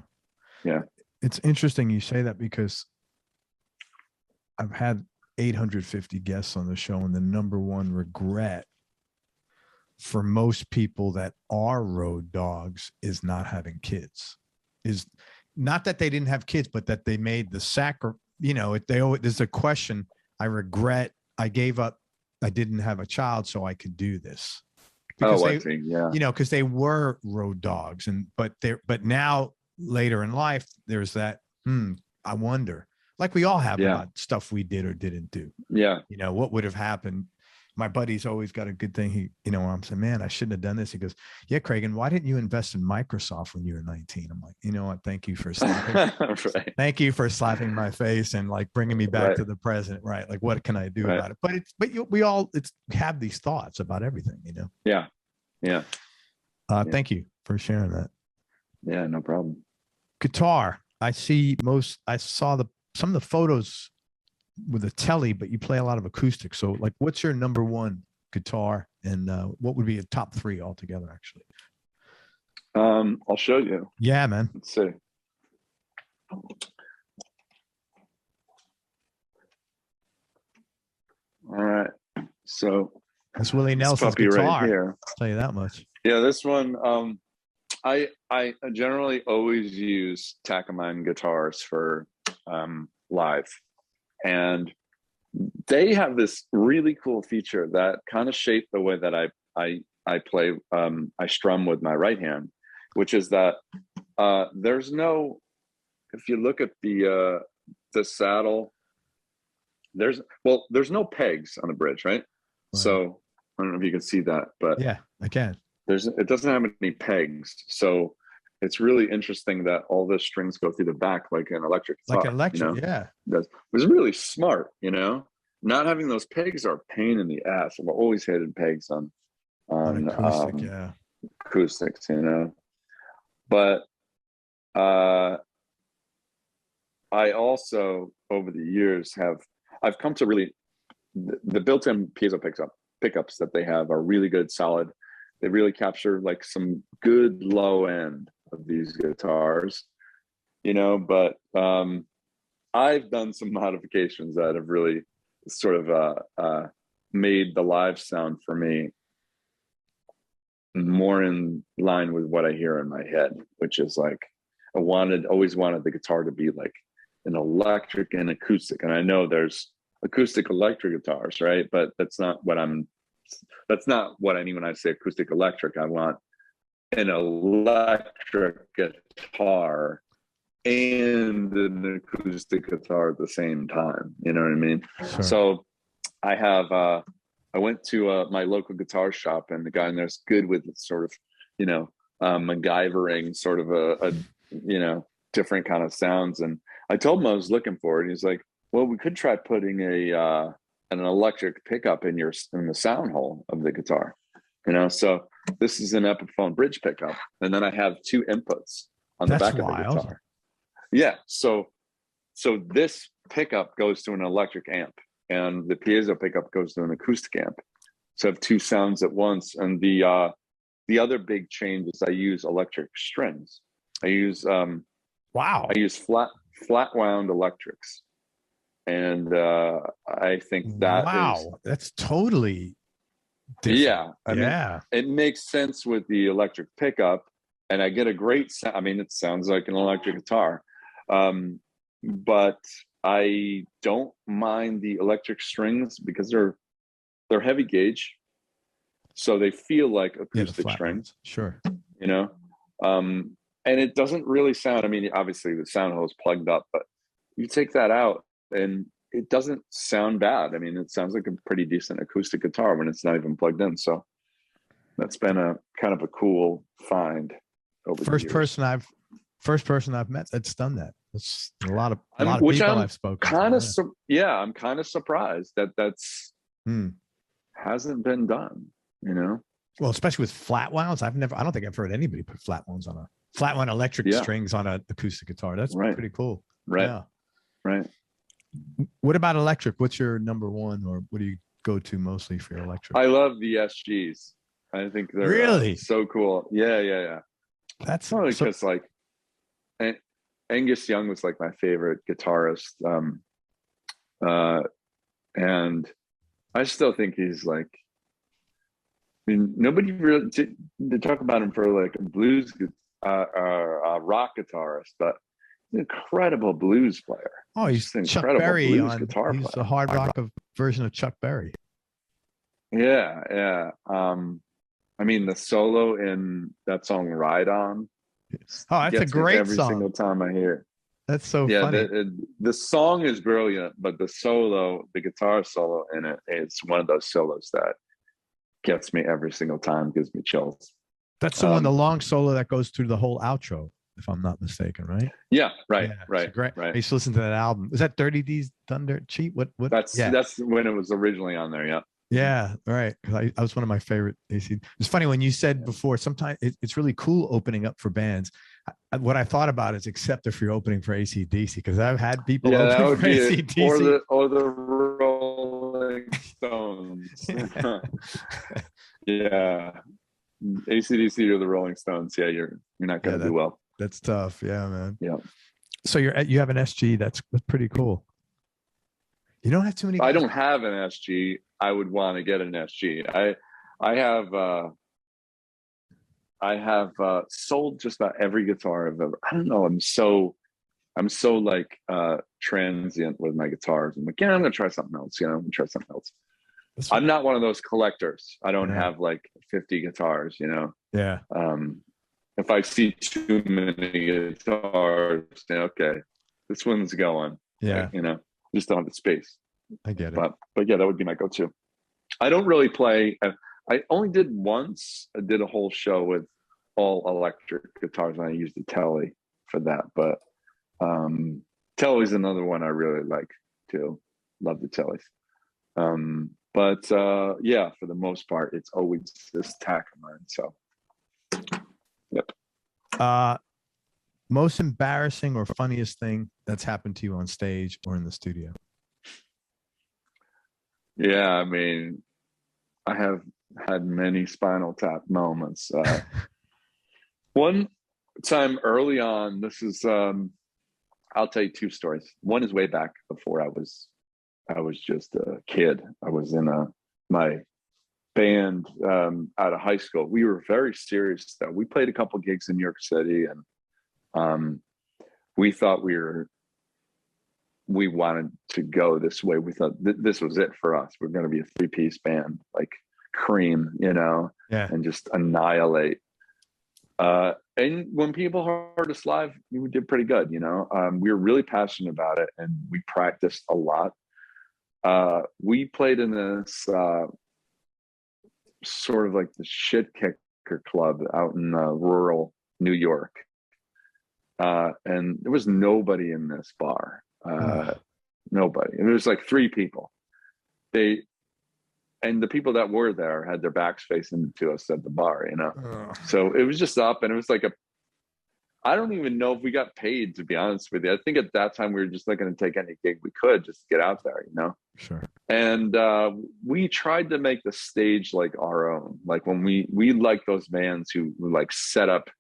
Yeah. It's interesting you say that, because I've had 850 guests on the show, and the number one regret for most people that are road dogs is not having kids. Is not that they didn't have kids, but that they made the sacrifice. You know, there's a question. I regret I gave up. I didn't have a child so I could do this. Because I see. Yeah. You know, because they were road dogs, but now later in life, there's that, I wonder, like we all have about stuff we did or didn't do. Yeah. You know, what would have happened? My buddy's always got a good thing. He, you know, I'm saying, man, I shouldn't have done this. He goes, yeah, Craig, and why didn't you invest in Microsoft when you were 19? I'm like, you know what? Thank you for slapping. Right. Thank you for slapping my face and like bringing me back to the present. Right. Like, what can I do about it? But we all have these thoughts about everything, you know? Yeah. Yeah. Thank you for sharing that. Yeah, no problem. Guitar. I saw some of the photos with a telly, but you play a lot of acoustic. So like, what's your number one guitar, and what would be a top three altogether, actually? I'll show you. Yeah, man. Let's see. All right. So that's Willie Nelson's guitar right here. I'll tell you that much. Yeah, this one, I generally always use Takamine guitars for live, and they have this really cool feature that kind of shaped the way that I play. I strum with my right hand, which is that there's no. If you look at the saddle, there's no pegs on the bridge, right? So I don't know if you can see that, but yeah, I can. It doesn't have any pegs, so it's really interesting that all the strings go through the back like an electric guitar. Like an electric, you know? Yeah. It was really smart, you know. Not having those pegs are a pain in the ass. I've always hated pegs on acoustic, acoustics, you know. But I also over the years I've come to really the built-in piezo pickups that they have are really good, solid. They really capture like some good low end of these guitars, you know, but I've done some modifications that have really sort of made the live sound for me more in line with what I hear in my head, which is like I always wanted the guitar to be like an electric and acoustic. And I know there's acoustic electric guitars, right? But that's not what I mean when I say acoustic electric. I want an electric guitar and an acoustic guitar at the same time. You know what I mean? Sure. So I went to my local guitar shop, and the guy in there's good with sort of, you know, MacGyvering sort of a you know, different kind of sounds. And I told him I was looking for it. He's like, well, we could try putting an electric pickup in the sound hole of the guitar, you know. So this is an Epiphone bridge pickup, and then I have two inputs on the back of the guitar. Yeah, so this pickup goes to an electric amp, and the piezo pickup goes to an acoustic amp. So I have two sounds at once. And the other big change is I use electric strings. I use I use flat wound electrics. And I think that that's totally different. Yeah. I mean, it makes sense with the electric pickup, and I get a great sound. I mean, it sounds like an electric guitar. But I don't mind the electric strings because they're heavy gauge. So they feel like acoustic strings. Sure. You know? And it doesn't really sound, I mean, obviously the sound hole is plugged up, but you take that out and it doesn't sound bad. I mean, it sounds like a pretty decent acoustic guitar when it's not even plugged in. So that's been a kind of a cool find over the years. First person I've met that's done that. It's a lot of which people I'm I've spoken kind to. of I'm kind of surprised that's hasn't been done, you know. Well, especially with flat wounds. I don't think I've heard anybody put flat wounds on a flat wound electric strings on an acoustic guitar. That's pretty cool. Right. Yeah. Right. What about electric? What's your number one, or what do you go to mostly for your electric? I love the SGs. I think they're really so cool. Yeah. That's Probably so, because like Angus Young was like my favorite guitarist. And I still think he's like, I mean, nobody really to talk about him for like a blues rock guitarist, but he's an incredible blues player. oh, he's Just an Chuck incredible Berry blues on. guitar He's player. a hard rock version of Chuck Berry. Yeah, yeah. I mean, the solo in that song "Ride On" Oh, that's a gets me great every song. single time I hear it. That's so Yeah, funny. the song is brilliant, but the solo, the guitar solo in it, it's one of those solos that gets me every single time, gives me chills. That's the one, the long solo that goes through the whole outro, if I'm not mistaken, right? Yeah, right, Yeah, right, great. right. I used to listen to that album. Is that Dirty D's Thunder Cheat? What? That's Yeah. that's when it was originally on there. Yeah. Yeah, right. I was one of my favorite AC. It's funny when you said before, sometimes it's really cool opening up for bands. What I thought about is except if you're opening for AC/DC, because I've had people Yeah, that open would for be it. AC/DC. Or the Rolling Stones. Yeah. AC/DC or the Rolling Stones. Yeah, you're not gonna do well. That's tough. Yeah, man. Yeah. So you have an SG. That's pretty cool. You don't have too many. I don't have an SG. I would want to get an SG. I have sold just about every guitar I've ever. I don't know. I'm so like transient with my guitars. I'm like, yeah, I'm gonna try something else. I'm gonna try something else. I'm not one of those collectors. I don't have like 50 guitars. Yeah. If I see too many guitars, okay, this one's going. Yeah. Like, just don't have the space. I get it. But yeah, that would be my go-to. I don't really play. I only did once. I did a whole show with all electric guitars, and I used the Telly for that. But Telly's another one I really like too. Love the Tellys. But yeah, for the most part, it's always this Takamine. So, yep. Most embarrassing or funniest thing that's happened to you on stage or in the studio? Yeah, I mean, I have had many Spinal Tap moments. One time early on, this is I'll tell you two stories. One is way back before I was just a kid. I was in my band out of high school. We were very serious though. We played a couple gigs in New York City, and we thought we wanted to go this way. We thought this was it for us. We're going to be a 3-piece band, like Cream, and just annihilate. And when people heard us live, we did pretty good. We were really passionate about it, and we practiced a lot. We played in this sort of like the shit kicker club out in rural New York. And there was nobody in this bar. Nobody. And there was like 3 people. And the people that were there had their backs facing to us at the bar, So it was just up, and it was like I don't even know if we got paid, to be honest with you. I think at that time we were just looking to take any gig we could just to get out there, Sure. And we tried to make the stage like our own. Like when we like those bands who like set up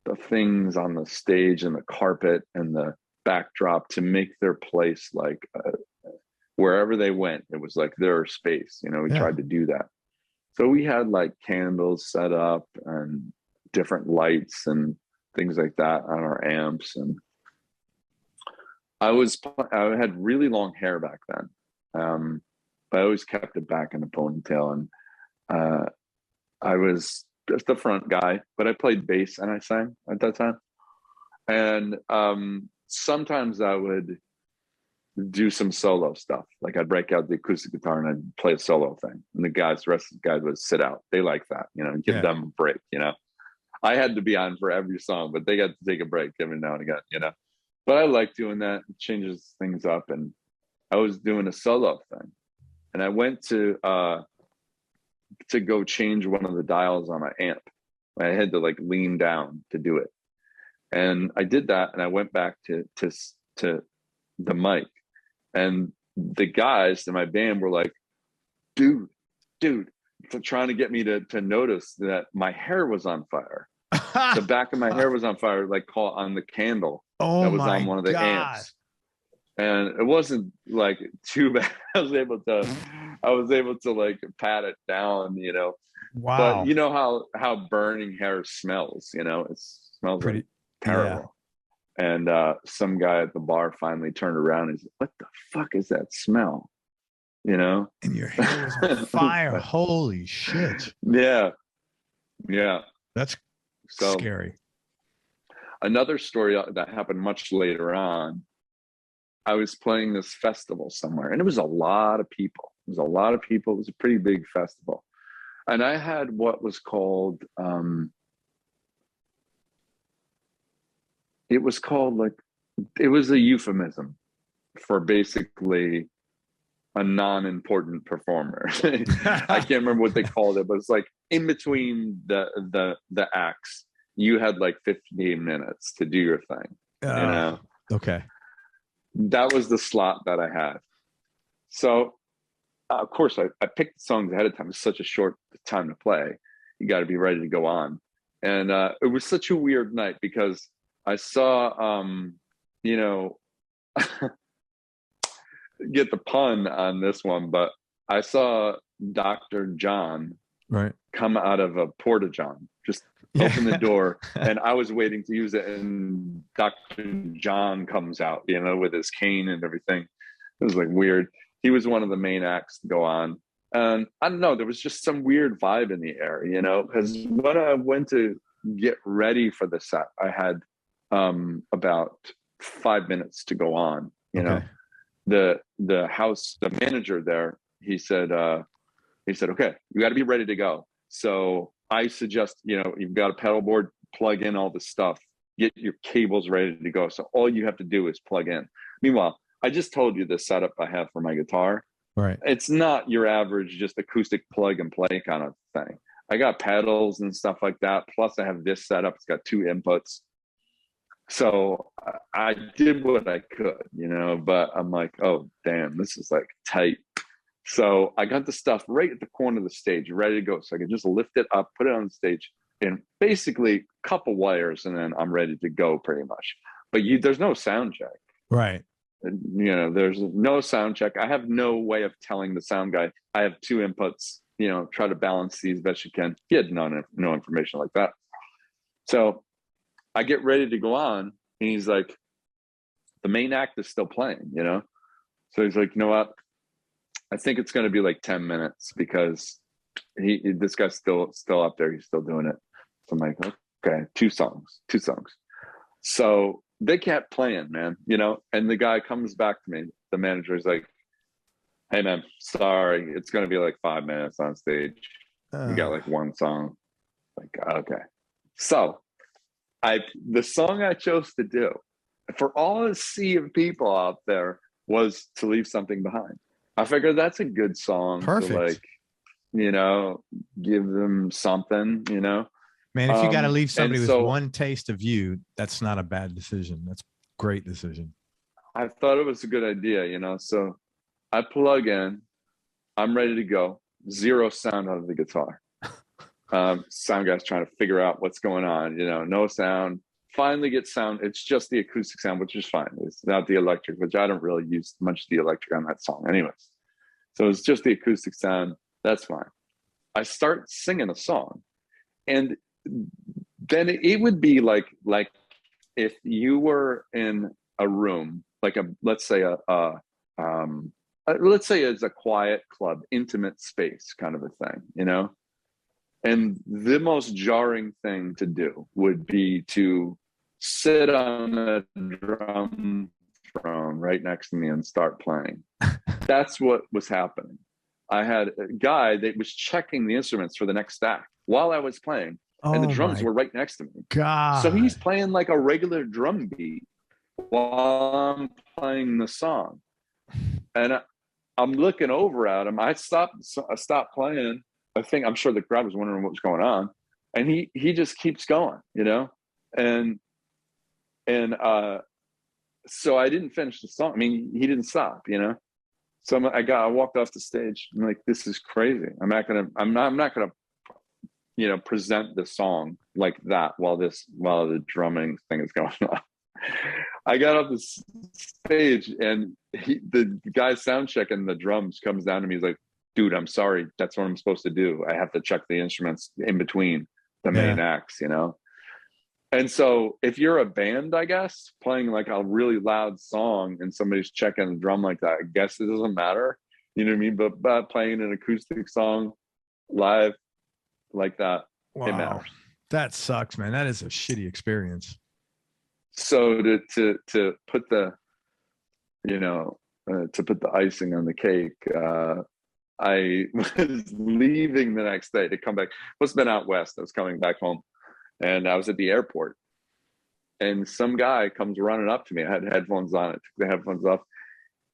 the things on the stage and the carpet and the backdrop to make their place like wherever they went, it was like their space. We tried to do that. So we had like candles set up and different lights and things like that on our amps. And I had really long hair back then, but I always kept it back in a ponytail. And I was just the front guy, but I played bass and I sang at that time. And sometimes I would do some solo stuff. Like I'd break out the acoustic guitar and I'd play a solo thing. And the rest of the guys would sit out. They like that, give them a break, I had to be on for every song, but they got to take a break every now and again, But I like doing that. It changes things up. And I was doing a solo thing. And I went to go change one of the dials on my amp. I had to like lean down to do it. And I did that, and I went back to the mic, and the guys in my band were like, dude, trying to get me to notice that my hair was on fire. The back of my hair was on fire, like caught on the candle Oh that was on my one of the God. amps. And it wasn't like too bad. I was able to like pat it down, you know. But Wow. you know how burning hair smells, you know, it smells Pretty, like yeah. terrible. And some guy at the bar finally turned around and said, "What the fuck is that smell?" You know? And your hair was on fire. Holy shit. Yeah. Yeah. That's So scary. another story that happened much later on, I was playing this festival somewhere, and it was a lot of people. It was a lot of people. It was a pretty big festival. And I had what was called, it was called like, it was a euphemism for basically a non-important performer. I can't remember what they called it, but it's like in between the acts, you had like 15 minutes to do your thing. You know? Okay. That was the slot that I had. So of course I picked the songs ahead of time. It's such a short time to play. You got to be ready to go on. And it was such a weird night because I saw, you know, get the pun on this one, but I saw Dr. John come out of a porta john, just open the door, and I was waiting to use it, and Dr. John comes out, you know, with his cane and everything. It was like weird. He was one of the main acts to go on. And I don't know, there was just some weird vibe in the air, you know, because when I went to get ready for the set, I had about 5 minutes to go on, you know. The manager there, he said, okay, you got to be ready to go. So I suggest, you know, you've got a pedal board, plug in all the stuff, get your cables ready to go. So all you have to do is plug in. Meanwhile, I just told you the setup I have for my guitar. Right. It's not your average just acoustic plug and play kind of thing. I got pedals and stuff like that. Plus I have this setup. It's got 2 inputs. So I did what I could, you know, but I'm like, oh, damn, this is like tight. So I got the stuff right at the corner of the stage, ready to go. So I could just lift it up, put it on the stage, and basically a couple wires, and then I'm ready to go pretty much. But there's no sound check. Right. You know, there's no sound check. I have no way of telling the sound guy, I have 2 inputs, you know, try to balance these best you can. He had no information like that. So I get ready to go on, and he's like, the main act is still playing, you know? So he's like, you know what? I think it's going to be like 10 minutes because this guy's still up there. He's still doing it. So I'm like, okay, 2 songs. So they kept playing, man, you know? And the guy comes back to me. The manager is like, hey man, sorry. It's going to be like 5 minutes on stage. We got like 1 song. Like, okay. So the song I chose to do for all the sea of people out there was To Leave Something Behind. I figured that's a good song. Perfect. To, like, you know, give them something, you know. Man, if you got to leave somebody with one taste of you, that's not a bad decision. That's a great decision. I thought it was a good idea, you know. So I plug in, I'm ready to go. 0 sound out of the guitar. Sound guy's trying to figure out what's going on, you know, no sound. Finally get sound. It's just the acoustic sound, which is fine. It's not the electric, which I don't really use much of the electric on that song anyways. So it's just the acoustic sound. That's fine. I start singing a song, and then it would be like if you were in a room, like let's say it's a quiet club, intimate space kind of a thing, you know? And the most jarring thing to do would be to sit on a drum throne right next to me and start playing. That's what was happening. I had a guy that was checking the instruments for the next act while I was playing, and the drums were right next to me. God. So he's playing like a regular drum beat while I'm playing the song. And I'm looking over at him. I stopped playing. I'm sure the crowd was wondering what was going on, and he just keeps going, you know, and so I didn't finish the song. I mean, he didn't stop, you know. So I walked off the stage. I'm like, this is crazy. I'm not gonna, you know, present the song like that while the drumming thing is going on. I got off the stage, and the guy sound checking the drums comes down to me. He's like, dude, I'm sorry. That's what I'm supposed to do. I have to check the instruments in between the main acts, you know? And so if you're a band, I guess, playing like a really loud song and somebody's checking the drum like that, I guess it doesn't matter. You know what I mean? But playing an acoustic song live like that, wow, it matters. That sucks, man. That is a shitty experience. So to put the, you know, to put the icing on the cake, I was leaving the next day to come back. Must have been out west. I was coming back home, and I was at the airport, and some guy comes running up to me. I had headphones on. I took the headphones off,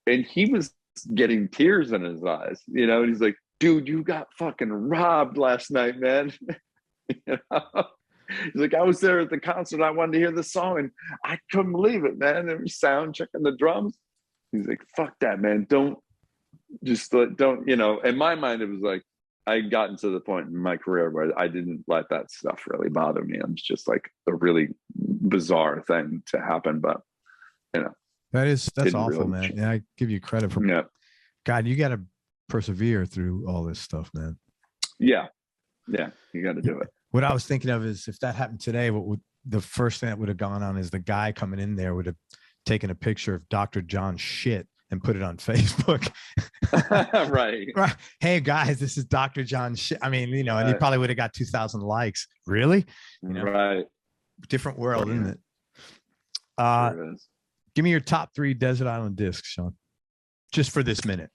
and he was getting tears in his eyes, you know, and he's like, dude, you got fucking robbed last night, man. You know? He's like, I was there at the concert. I wanted to hear the song, and I couldn't believe it, man. There was sound checking the drums. He's like, fuck that, man. Don't, you know, in my mind, it was like, I had gotten to the point in my career where I didn't let that stuff really bother me. It's just like a really bizarre thing to happen, but you know. That's awful, really, man. Yeah, I give you credit for. Yeah. God, you got to persevere through all this stuff, man. Yeah, you got to do it. What I was thinking of is if that happened today, what would the first thing that would have gone on is the guy coming in there would have taken a picture of Dr. John's shit and put it on Facebook. Right. Hey guys, this is Dr. John's shit. I mean, you know, and he probably would have got 2,000 likes. Really? You know, right. Different world, isn't it? Sure is. Give me your top 3 desert island discs, Sean, just for this minute.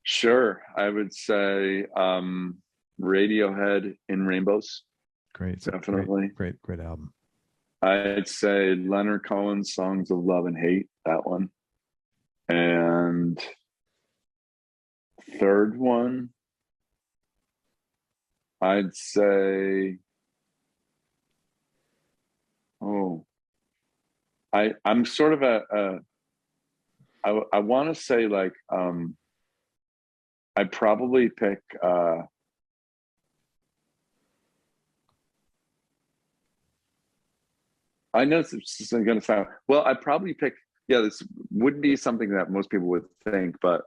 Sure. I would say Radiohead in Rainbows. Great. Definitely. Great album. I'd say Leonard Cohen's Songs of Love and Hate, that one. And third one, I'd say, I'm sort of I want to say like, I'd probably pick, I know this is going to sound, well, I'd probably pick, this would be something that most people would think, but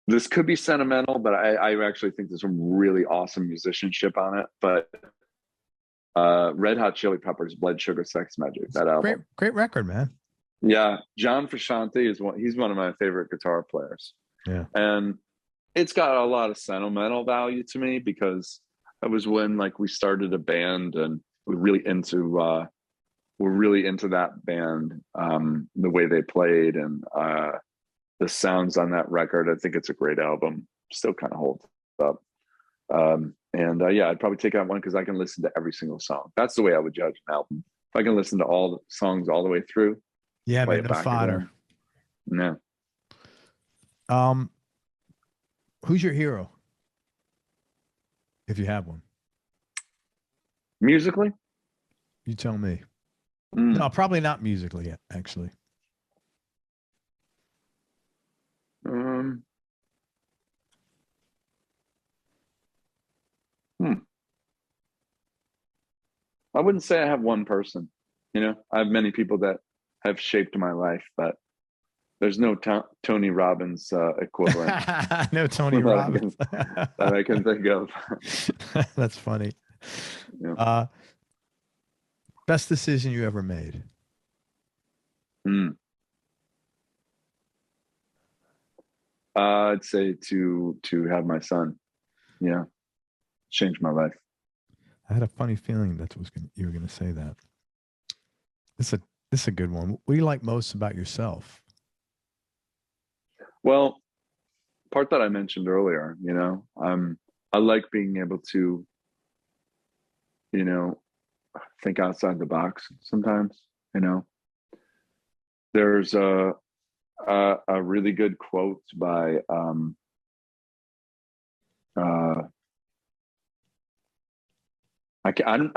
this could be sentimental, but I actually think there's some really awesome musicianship on it. But Red Hot Chili Peppers, Blood Sugar Sex Magic, that album. Great record, man. Yeah. John Frusciante he's one of my favorite guitar players. Yeah. And it's got a lot of sentimental value to me because it was when like we started a band and we're really into that band, the way they played and the sounds on that record. I think it's a great album. Still kind of holds up. I'd probably take that one because I can listen to every single song. That's the way I would judge an album. If I can listen to all the songs all the way through. Yeah, man, no fodder. No. Who's your hero? If you have one. Musically? You tell me. No, probably not musically yet, actually. I wouldn't say I have one person. You know, I have many people that have shaped my life, but there's no Tony Robbins equivalent. No Tony Robbins that I can think of. That's funny. Yeah. Best decision you ever made? I'd say to have my son. Yeah, changed my life. I had a funny feeling you were going to say that. This is a good one. What do you like most about yourself? Well, part that I mentioned earlier, you know, I like being able to, you know, think outside the box sometimes. You know, there's a really good quote by I'm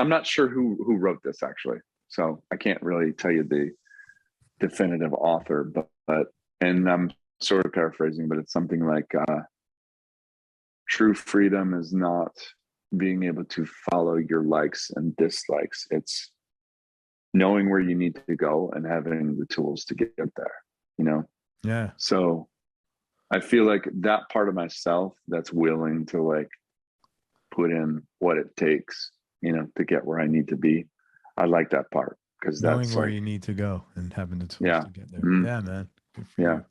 not sure who wrote this actually, so I can't really tell you the definitive author, but and I'm sort of paraphrasing, but it's something like true freedom is not being able to follow your likes and dislikes. It's knowing where you need to go and having the tools to get there, you know? Yeah. So I feel like that part of myself that's willing to like put in what it takes, you know, to get where I need to be. I like that part, because Knowing that's where like, you need to go and having the tools yeah. to get there. Mm-hmm. Yeah, man. Good for Yeah. you.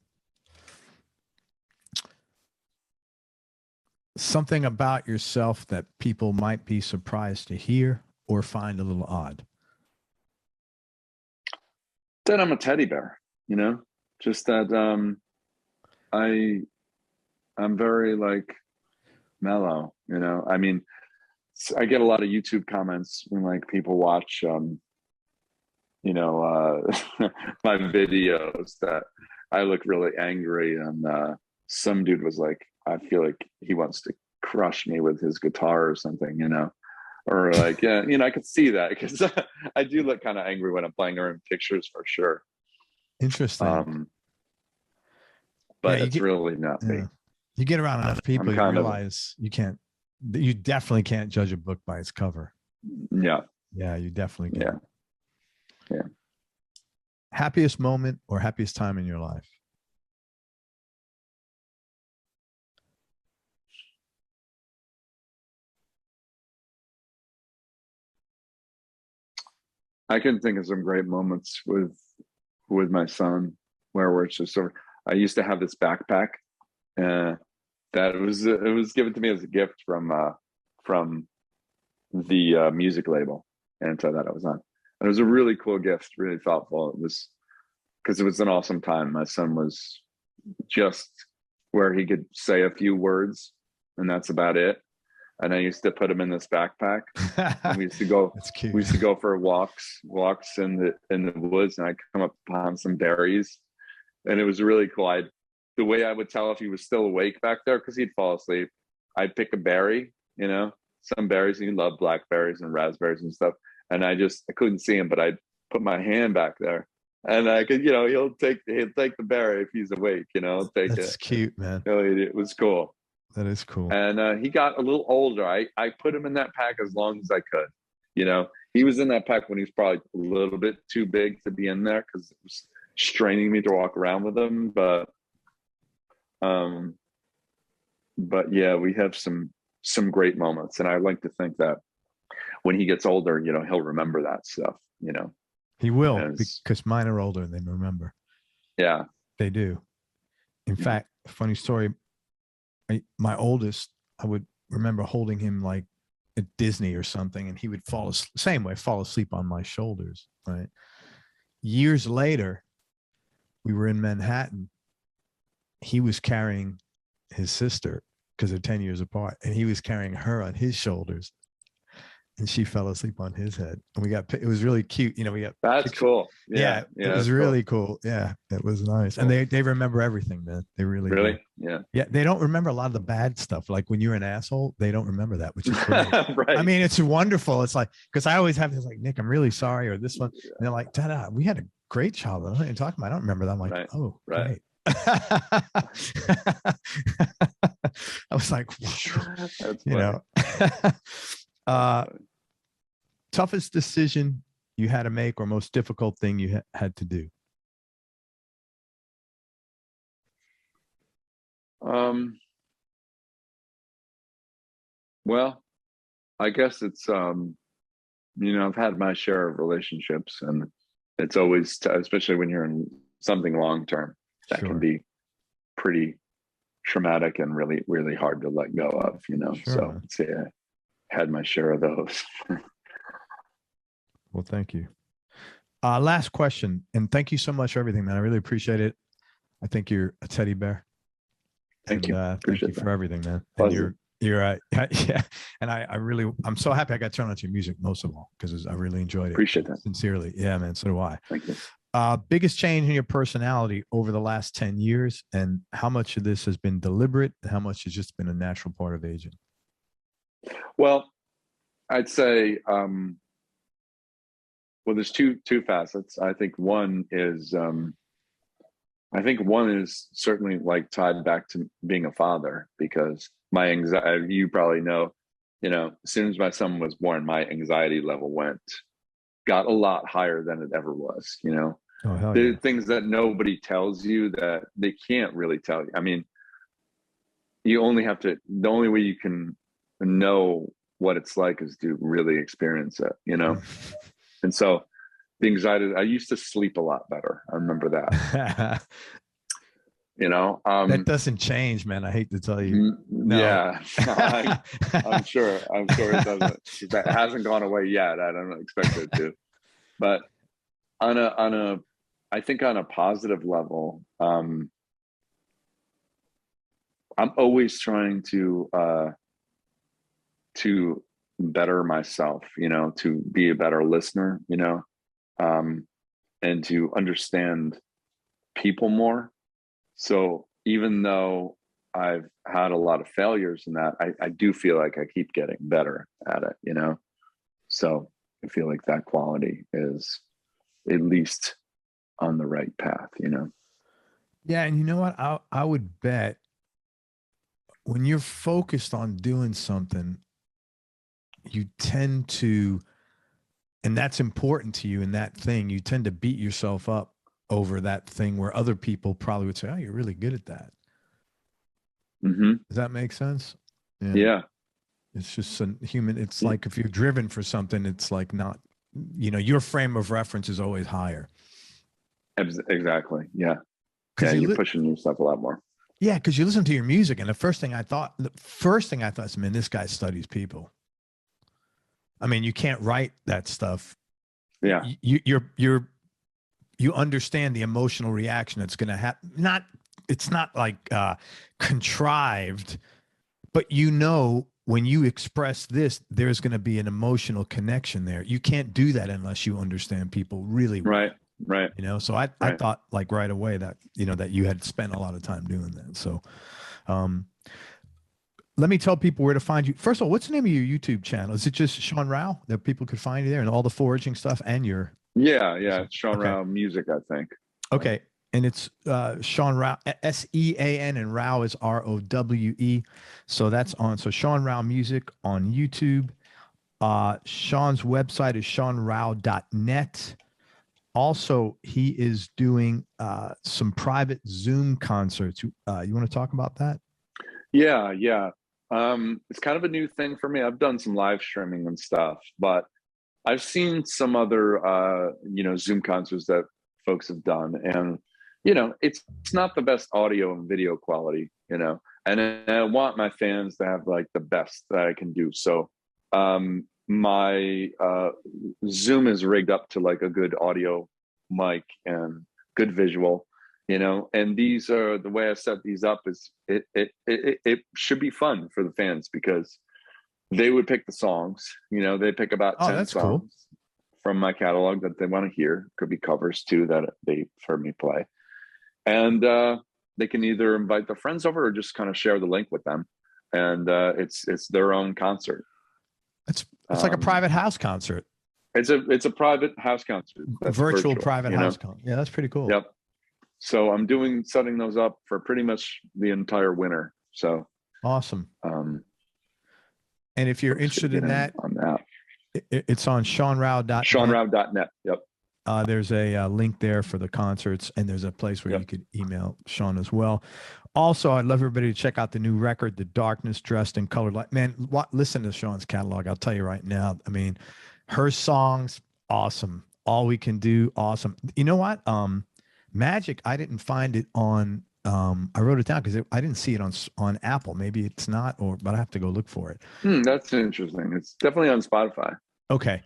Something about yourself that people might be surprised to hear or find a little odd. That I'm a teddy bear, you know, just that I'm very like mellow, you know. I mean, I get a lot of YouTube comments when like people watch you know, my videos that I look really angry, and some dude was like, I feel like he wants to crush me with his guitar or something, you know. Or like, yeah, you know, I could see that, because I do look kind of angry when I'm playing her in pictures, for sure. Interesting. But Yeah, it's really not me. You get around enough people, you kind of- realize you definitely can't judge a book by its cover. Yeah. Yeah, you definitely can. Yeah. Happiest moment or happiest time in your life? I can think of some great moments with my son, where it's just sort of, I used to have this backpack that it was given to me as a gift from the music label, and so that I was on. And it was a really cool gift, really thoughtful. It was, because it was an awesome time. My son was just where he could say a few words, and that's about it. And I used to put him in this backpack. And we used to go. That's cute. We used to go for walks in the woods, and I'd come up upon some berries, and it was really cool. The way I would tell if he was still awake back there, because he'd fall asleep, I'd pick a berry, you know, some berries. You love blackberries and raspberries and stuff. And I couldn't see him, but I'd put my hand back there, and I could, you know, he'll take the berry if he's awake, you know. Take it. That's cute, man. It was cool. That is cool. And he got a little older. I put him in that pack as long as I could. You know, he was in that pack when he was probably a little bit too big to be in there, because it was straining me to walk around with him. But yeah, we have some great moments, and I like to think that when he gets older, you know, he'll remember that stuff. You know, he will, because mine are older and they remember. Yeah, they do. In fact, funny story. My oldest, I would remember holding him like at Disney or something, and he would fall asleep on my shoulders. Right. Years later, we were in Manhattan. He was carrying his sister, because they're 10 years apart, and he was carrying her on his shoulders, and she fell asleep on his head. And it was really cute. You know, we got that's cool. Yeah, it was really cool. Yeah, it was nice. Cool. And they remember everything, man. They really do. Yeah. They don't remember a lot of the bad stuff. Like when you're an asshole, they don't remember that, which is great. Right. I mean, it's wonderful. It's like, because I always have this like, Nick, I'm really sorry, or this one. And they're like, Dada, we had a great childhood. What are you talking about? I don't remember that. I'm like, oh, right. Great. I was like, you know. Toughest decision you had to make, or most difficult thing you had to do? Well, I guess it's you know, I've had my share of relationships, and it's always especially when you're in something long term, that can be pretty traumatic and really, really hard to let go of, you know. So I'd say I had my share of those. Well, thank you. Last question, and thank you so much for everything, man. I really appreciate it. I think you're a teddy bear. Thank you. Thank you for everything, man. And you're yeah. And I'm so happy I got turned on to your music, most of all, because I really enjoyed it. Appreciate that. Sincerely. Yeah, man. So do I. Thank you. Biggest change in your personality over the last 10 years, and how much of this has been deliberate, and how much has just been a natural part of aging? Well, I'd say, well, there's two facets. I think one is certainly like tied back to being a father, because my anxiety, you probably know, you know, as soon as my son was born, my anxiety level got a lot higher than it ever was, you know. Oh, hell There yeah. are things that nobody tells you that they can't really tell you. I mean, the only way you can know what it's like is to really experience it, you know? And so the anxiety, I used to sleep a lot better. I remember that, you know? That doesn't change, man. I hate to tell you. No. Yeah, I'm sure it doesn't. That hasn't gone away yet. I don't expect it to, but I think on a positive level, I'm always trying to better myself, you know, to be a better listener, you know, and to understand people more. So even though I've had a lot of failures in that, I do feel like I keep getting better at it, you know. So I feel like that quality is at least on the right path, you know. Yeah, and you know what? I would bet when you're focused on doing something, you tend to, and that's important to you in that thing, you tend to beat yourself up over that thing where other people probably would say, oh, you're really good at that. Mm-hmm. Does that make sense? Yeah. It's just a human. It's like if you're driven for something, it's like not, you know, your frame of reference is always higher. Exactly. Yeah. Because you're pushing yourself a lot more. Yeah, because you listen to your music, and the first thing I thought is, man, this guy studies people. I mean, you can't write that stuff. Yeah. You understand the emotional reaction that's going to happen. It's not like contrived, but you know when you express this, there's going to be an emotional connection there. You can't do that unless you understand people really well. Right. You know, so I thought like right away that, you know, that you had spent a lot of time doing that. So let me tell people where to find you. First of all, what's the name of your YouTube channel? Is it just Sean Rowe that people could find you there and all the foraging stuff and your? Yeah. Sean Rowe Music, I think. Okay. And it's Sean Rowe, SEAN, and Rowe is ROWE. So that's on. So Sean Rowe Music on YouTube. Sean's website is seanrowe.net. Also, he is doing some private Zoom concerts. You want to talk about that? Yeah. It's kind of a new thing for me. I've done some live streaming and stuff, but I've seen some other, Zoom concerts that folks have done, and it's not the best audio and video quality, and I want my fans to have like the best that I can do. So my Zoom is rigged up to like a good audio mic and good visual, and these are the way I set these up is it should be fun for the fans because they would pick the songs, they pick about 10 songs cool. from my catalog that they want to hear. Could be covers too that they've heard me play. And they can either invite their friends over or just kind of share the link with them. And it's their own concert. It's like a private house concert. It's a private house concert. Virtual private house concert. Yeah, that's pretty cool. Yep. So I'm setting those up for pretty much the entire winter. So awesome. And if you're interested in that, it's on seanrowe.net. seanrowe.net. Yep. There's a link there for the concerts, and there's a place where you could email Sean as well. Also, I'd love everybody to check out the new record, The Darkness Dressed in Colored Light. Man, listen to Sean's catalog. I'll tell you right now. I mean, her songs, awesome. All We Can Do, awesome. You know what? Magic, I didn't find it on. I wrote it down because I didn't see it on Apple. Maybe it's not, but I have to go look for it. That's interesting. It's definitely on Spotify. Okay.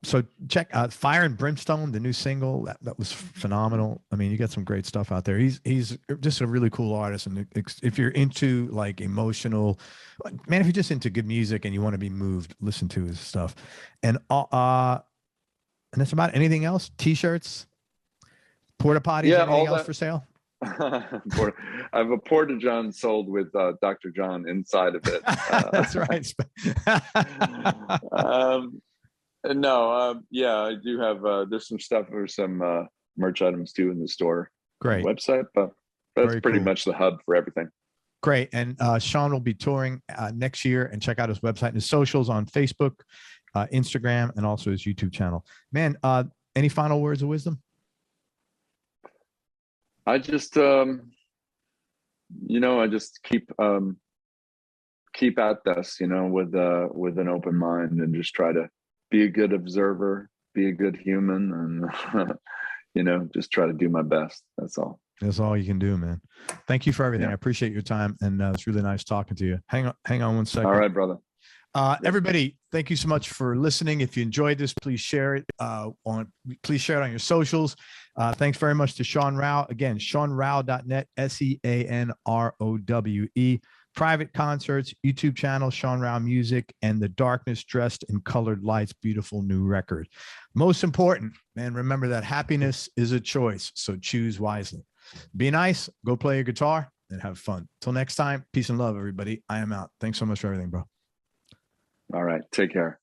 So check out Fire and Brimstone, the new single. That was phenomenal. I mean, you got some great stuff out there. He's just a really cool artist. And if you're into like emotional, man, if you're just into good music and you want to be moved, listen to his stuff. And that's about it. Anything else? T-shirts, porta potties, anything else for sale? I have a porta john sold with Dr. John inside of it. That's right. No, I do have. There's some stuff or some merch items too in the store. Great Website, but that's pretty much the hub for everything. Great. And Sean will be touring next year, and check out his website and his socials on Facebook, Instagram, and also his YouTube channel. Man, any final words of wisdom? I just, I just keep at this, with an open mind, and just try to be a good observer, be a good human, and just try to do my best. That's all. That's all you can do, man. Thank you for everything. Yeah. I appreciate your time, and it's really nice talking to you. Hang on 1 second. All right, brother. Everybody, thank you so much for listening. If you enjoyed this, please share it please share it on your socials. Thanks very much to Sean Rowe. Again, SeanRowe.net, SeanRowe. Private concerts, YouTube channel, Sean Rowe Music, and The Darkness Dressed in Colored Lights, beautiful new record. Most important, man, remember that happiness is a choice, so choose wisely. Be nice, go play your guitar, and have fun. Till next time, peace and love, everybody. I am out. Thanks so much for everything, bro. All right. Take care.